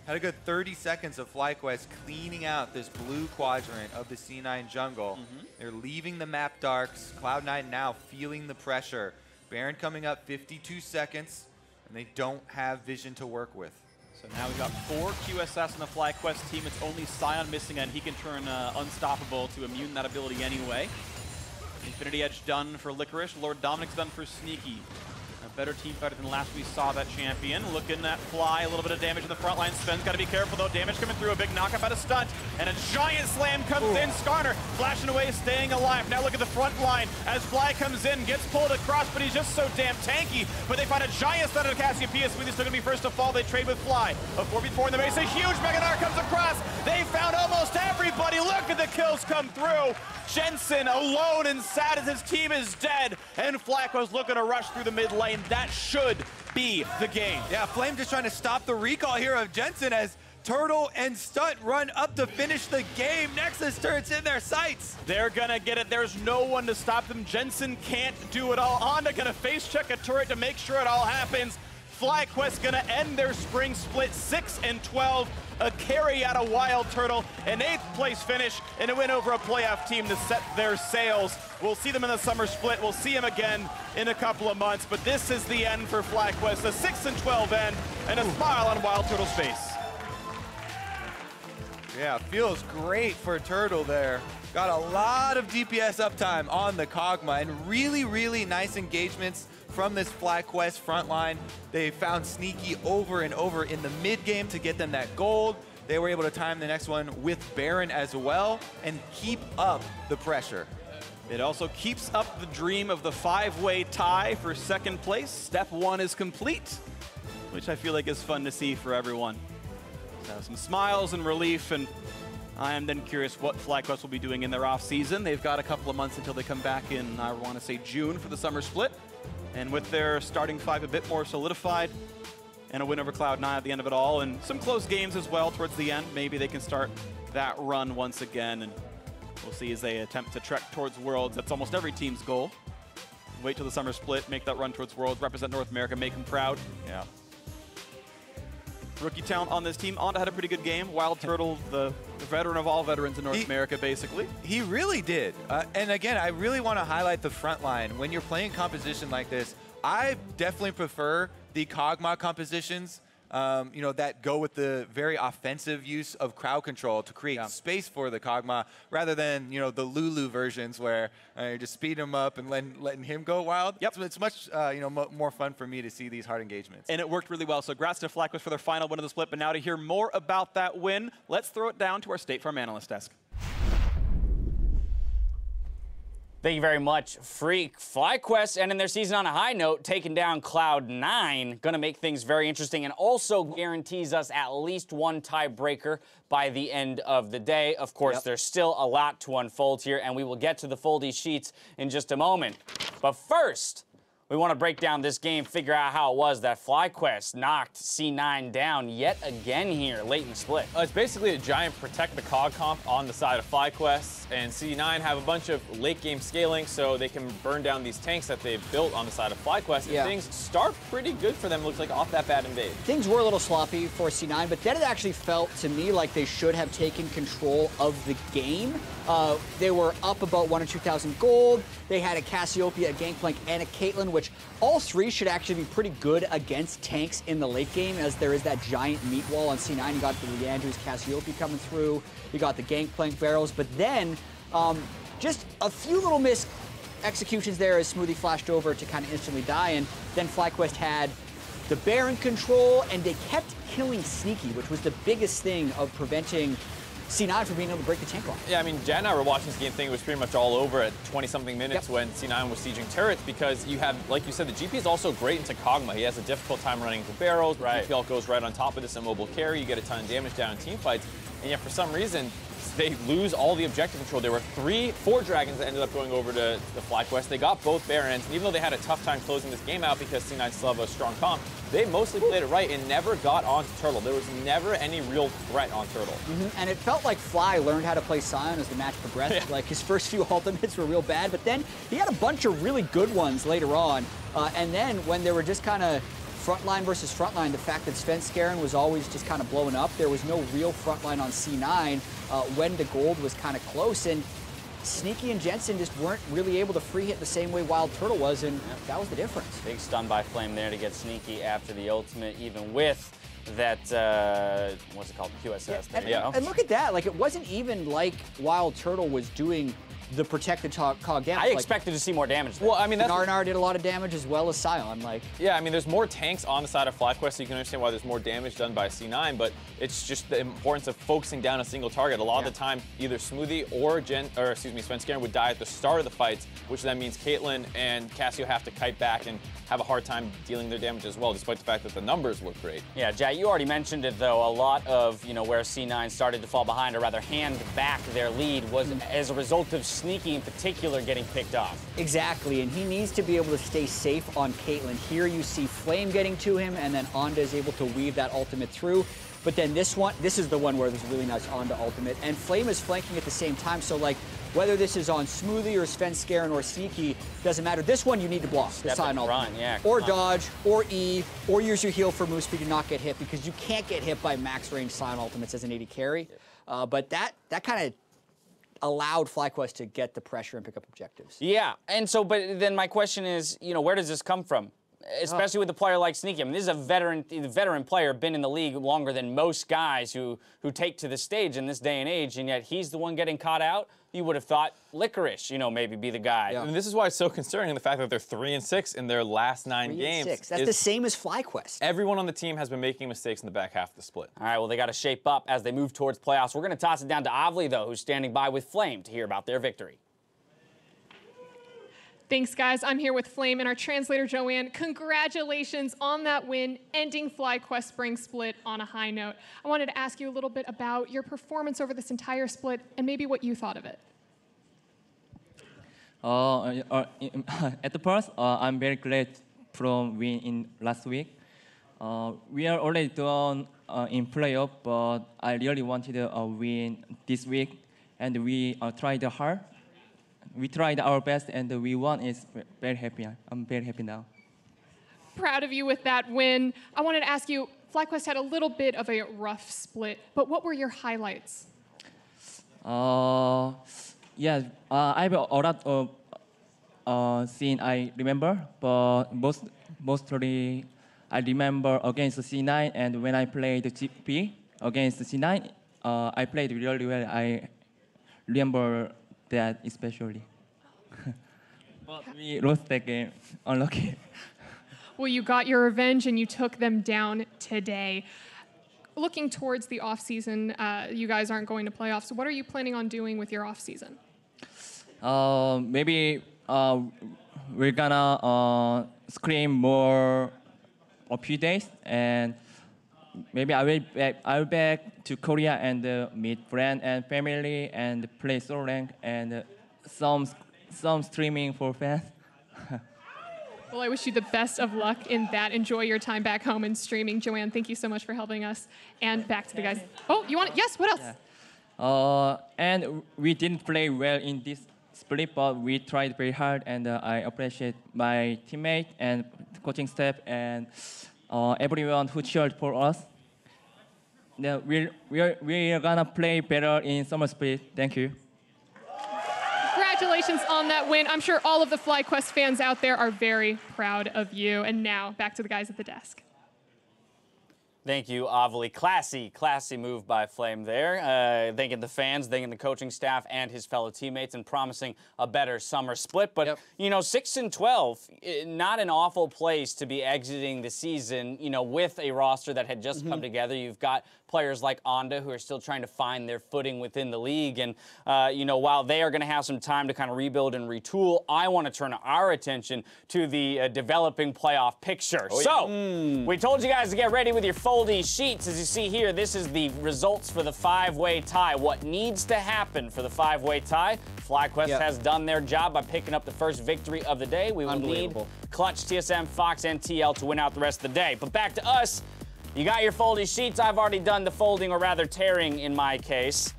had a good 30 seconds of FlyQuest cleaning out this blue quadrant of the C9 jungle. They're leaving the map darks. Cloud9 now feeling the pressure. Baron coming up 52 seconds, and they don't have vision to work with. So now we've got 4 QSS on the FlyQuest team. It's only Sion missing, and he can turn unstoppable to immune that ability anyway. Infinity Edge done for Licorice. Lord Dominic's done for Sneaky. A better team fighter than last we saw that champion. Looking at Fly, a little bit of damage in the front line. Sven's got to be careful though. Damage coming through, a big knock-up out of Stunt. And a giant slam comes in. Skarner flashing away, staying alive. Now look at the front line as Fly comes in, gets pulled across, but he's just so damn tanky. But they find a giant stun of Cassiopeia. Smoothie's still going to be first to fall. They trade with Fly. A 4v4 in the base. A huge Mega Gnar comes across. They found almost everybody. Look at the kills come through. Jensen alone and sad as his team is dead. And FlyQuest looking to rush through the mid lane. That should be the game. Yeah, Flame just trying to stop the recall here of Jensen as Turtle and Stunt run up to finish the game. Nexus turrets in their sights. They're gonna get it. There's no one to stop them. Jensen can't do it all. Honda gonna face check a turret to make sure it all happens. FlyQuest gonna end their spring split 6-12. A carry out of WILDTURTLE, an 8th place finish, and a win over a playoff team to set their sails. We'll see them in the summer split. We'll see them again in a couple of months, but this is the end for FlyQuest, a 6-12 end, and a smile on WILDTURTLE's face. Yeah, feels great for Turtle there. Got a lot of DPS uptime on the Kog'Maw and really, really nice engagements from this FlyQuest front line. They found Sneaky over and over in the mid game to get them that gold. They were able to time the next one with Baron as well and keep up the pressure. It also keeps up the dream of the 5-way tie for second place. Step 1 is complete, which I feel like is fun to see for everyone. So some smiles and relief, and I am then curious what FlyQuest will be doing in their off season. They've got a couple of months until they come back in, I want to say June for the summer split. And with their starting 5 a bit more solidified, and a win over Cloud9 at the end of it all, and some close games as well towards the end, maybe they can start that run once again, and we'll see as they attempt to trek towards Worlds. That's almost every team's goal. Wait till the summer split, make that run towards Worlds, represent North America, make them proud. Yeah. Rookie talent on this team. Onda had a pretty good game. WILDTURTLE, the veteran of all veterans in North America, basically. He really did. And again, I really want to highlight the front line. When you're playing composition like this, I definitely prefer the Kog'Maw compositions, you know, that go with the very offensive use of crowd control to create space for the Kog'Maw, rather than, you know, the Lulu versions where you're just speeding him up and letting him go wild. Yep. So it's much, you know, more fun for me to see these hard engagements. And it worked really well. So congrats to FlyQuest for their final win of the split. But now to hear more about that win, let's throw it down to our State Farm analyst desk. Thank you very much, Freak. FlyQuest ending their season on a high note, taking down Cloud9. Going to make things very interesting and also guarantees us at least one tiebreaker by the end of the day. Of course, there's still a lot to unfold here, and we will get to the foldy sheets in just a moment. But first, we want to break down this game, figure out how it was that FlyQuest knocked C9 down yet again here, late in the split. It's basically a giant protect the Cog comp on the side of FlyQuest, and C9 have a bunch of late game scaling so they can burn down these tanks that they've built on the side of FlyQuest, and things start pretty good for them, looks like, off that bad invade. Things were a little sloppy for C9, but then it actually felt to me like they should have taken control of the game. They were up about 1,000 or 2,000 gold. They had a Cassiopeia, a Gangplank, and a Caitlyn, which all three should actually be pretty good against tanks in the late game, as there is that giant meat wall on C9. You got the Leandre's Cassiopeia coming through. You got the Gangplank barrels, but then just a few little missed executions there as Smoothie flashed over to kind of instantly die, and then FlyQuest had the Baron control, and they kept killing Sneaky, which was the biggest thing of preventing C9 from being able to break the tank line. Yeah, I mean, Jen and I were watching this game thinking it was pretty much all over at 20-something minutes when C9 was sieging turrets, because you have, like you said, the GP is also great into Kog'Maw. He has a difficult time running into barrels. The GP goes right on top of this immobile carry. You get a ton of damage down in team fights, and yet for some reason, they lose all the objective control. There were 4 dragons that ended up going over to the FlyQuest. They got both Barons, and even though they had a tough time closing this game out because C9 still have a strong comp, they mostly played it right and never got onto Turtle. There was never any real threat on Turtle. And it felt like Fly learned how to play Sion as the match progressed. Like, his first few ultimates were real bad, but then he had a bunch of really good ones later on. And then when they were just kind of frontline versus frontline, the fact that Svenskeren was always just kind of blowing up, there was no real frontline on C9 when the gold was kind of close, and Sneaky and Jensen just weren't really able to free hit the same way WILDTURTLE was, and that was the difference. Big stun by Flame there to get Sneaky after the ultimate, even with that, what's it called, QSS. And look at that, like, it wasn't even like WILDTURTLE was doing the protected Cog damage. I expected to see more damage there. Well, I mean, that's Gnar did a lot of damage as well as Sion. Like, yeah, I mean, there's more tanks on the side of FlyQuest, so you can understand why there's more damage done by C9, but it's just the importance of focusing down a single target. A lot of the time, either Smoothie or Svenskeren would die at the start of the fights, which then means Caitlyn and Cassio have to kite back and have a hard time dealing their damage as well, despite the fact that the numbers look great. Yeah, Jack, you already mentioned it, though. A lot of, where C9 started to fall behind, or rather hand back their lead, was as a result of Sneaky in particular getting picked off. Exactly, and he needs to be able to stay safe on Caitlyn. Here you see Flame getting to him, and then Onda is able to weave that ultimate through. But then this is the one where there's a really nice Onda ultimate, and Flame is flanking at the same time, so like, whether this is on Smoothie or Svenskeren or Sneaky, doesn't matter. This one you need to block, the Sion ultimate. Or dodge, or E, or use your heal for move speed to not get hit, because you can't get hit by max range Sion ultimates as an AD carry. But that kind of allowed FlyQuest to get the pressure and pick up objectives. Yeah, and so, but then my question is, where does this come from? especially with a player like Sneaky. I mean, this is a veteran player, been in the league longer than most guys who take to the stage in this day and age, and yet he's the one getting caught out. You would have thought Licorice, maybe be the guy. Yeah. And this is why it's so concerning, the fact that they're 3-6 in their last 9 games. 3-6. That's the same as FlyQuest. Everyone on the team has been making mistakes in the back half of the split. All right, well, they got to shape up as they move towards playoffs. We're going to toss it down to Avli, though, who's standing by with Flame to hear about their victory. Thanks, guys. I'm here with Flame and our translator, Joanne. Congratulations on that win, ending FlyQuest Spring Split on a high note. I wanted to ask you a little bit about your performance over this entire split and maybe what you thought of it. At the first, I'm very glad from win in last week. We are already done in playoff, but I really wanted a win this week, and we tried hard. We tried our best, and we won. It's very happy. I'm very happy now. Proud of you with that win. I wanted to ask you, FlyQuest had a little bit of a rough split, but what were your highlights? Yeah, I have a lot of scene I remember, but mostly I remember against C9, and when I played GP against C9, I played really well. I remember that especially. But we lost that game. Unlucky. Well, you got your revenge and you took them down today. Looking towards the off-season, you guys aren't going to playoffs. So what are you planning on doing with your off-season? Maybe we're gonna scream more a few days, and maybe I will back to Korea and meet friends and family and play solo rank and some streaming for fans. Well, I wish you the best of luck in that. Enjoy your time back home and streaming. Joanne, thank you so much for helping us. And back to the guys. Oh, you want it? Yes, what else? Yeah. And we didn't play well in this split, but we tried very hard, and I appreciate my teammate and coaching staff and everyone who cheered for us. Yeah, we're gonna play better in summer split. Thank you. Congratulations on that win. I'm sure all of the FlyQuest fans out there are very proud of you. And now, back to the guys at the desk. Thank you, Avli. Classy move by Flame there. Thanking the fans, thanking the coaching staff and his fellow teammates, and promising a better summer split. But, 6-12, not an awful place to be exiting the season, with a roster that had just come together. You've got players like Onda who are still trying to find their footing within the league. And, while they are going to have some time to kind of rebuild and retool, I want to turn our attention to the developing playoff picture. We told you guys to get ready with your foldy sheets. As you see here, this is the results for the 5-way tie. What needs to happen for the 5-way tie? FlyQuest has done their job by picking up the first victory of the day. We will need Clutch, TSM, Fox, and TL to win out the rest of the day. But back to us. You got your foldy sheets. I've already done the folding, or rather tearing in my case.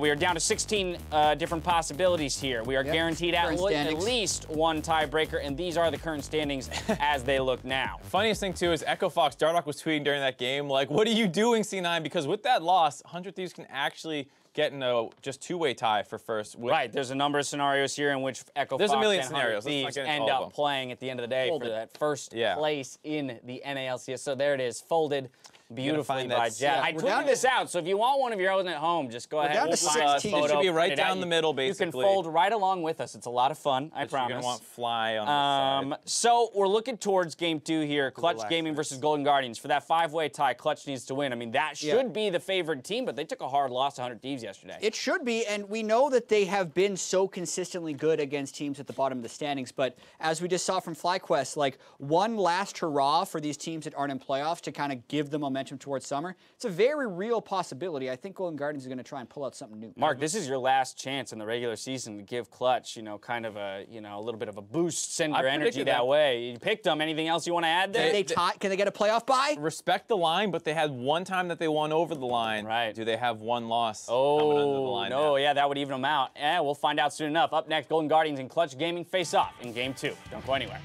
We are down to 16 different possibilities here. We are guaranteed at least one tiebreaker, and these are the current standings as they look now. Funniest thing, too, is Echo Fox Dardock was tweeting during that game, like, what are you doing, C9? Because with that loss, 100 Thieves can actually get in a just 2-way tie for first. Right, there's a number of scenarios here in which Echo Fox a million and scenarios. Thieves end up playing at the end of the day for that first place in the NALCS. So there it is, folded beautifully by Jack. I tweeted this out, so if you want one of your own at home, just go ahead. Down to 16. It should be right down the middle, basically. You can fold right along with us. It's a lot of fun, I promise. You're going to want Fly on the side. So we're looking towards Game 2 here. Clutch Gaming versus Golden Guardians. For that 5-way tie, Clutch needs to win. I mean, that should be the favored team, but they took a hard loss to 100 Thieves yesterday. It should be, and we know that they have been so consistently good against teams at the bottom of the standings, but as we just saw from FlyQuest, like one last hurrah for these teams that aren't in playoffs to kind of give the momentum towards summer. It's a very real possibility. I think Golden Guardians are going to try and pull out something new. Mark, this is your last chance in the regular season to give Clutch, kind of a, a little bit of a boost, send your energy that way. You picked them. Anything else you want to add there? Can they get a playoff bye? Respect the line, but they had one time that they won over the line. Right. Do they have one loss coming under the line now? Yeah, that would even them out. We'll find out soon enough. Up next, Golden Guardians and Clutch Gaming face off in Game 2. Don't go anywhere.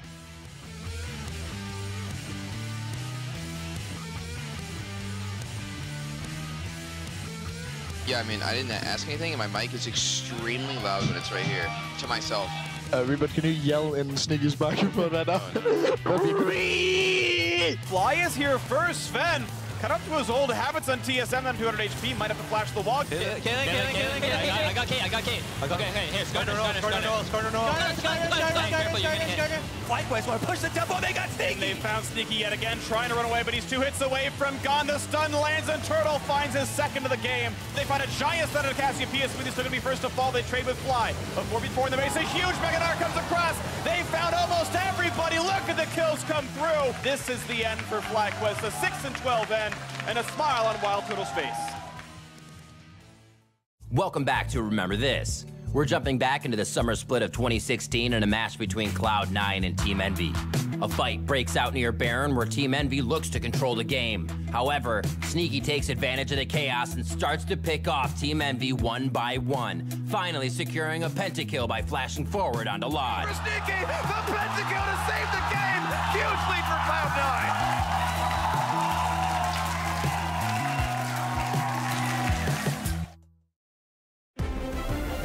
Yeah, I mean, I didn't ask anything, and my mic is extremely loud when it's right here, to myself. Reboot, can you yell in Sneaky's microphone right now? That'd be great. Fly is here first. Sven, cut up to his old habits on TSM, then 200 HP, might have to flash the wall. Caitlyn. I got Kate. Okay, here, Skarner. FlyQuest want to push the tempo, they got Sneaky! They found Sneaky yet again, trying to run away, but he's 2 hits away from gone. The stun lands, and Turtle finds his second of the game. They find a giant stun at Cassiopeia. Smoothie's still going to be first to fall. They trade with Fly. A 4v4 in the base, a huge Gnar comes across. They found almost everybody. Look at the kills come through. This is the end for FlyQuest, a 6-12 end, and a smile on WILDTURTLE's face. Welcome back to Remember This. We're jumping back into the summer split of 2016 in a match between Cloud9 and Team Envy. A fight breaks out near Baron where Team Envy looks to control the game. However, Sneaky takes advantage of the chaos and starts to pick off Team Envy one by one, finally securing a pentakill by flashing forward onto Lod. For Sneaky, the pentakill to save the game! Huge lead for Cloud9!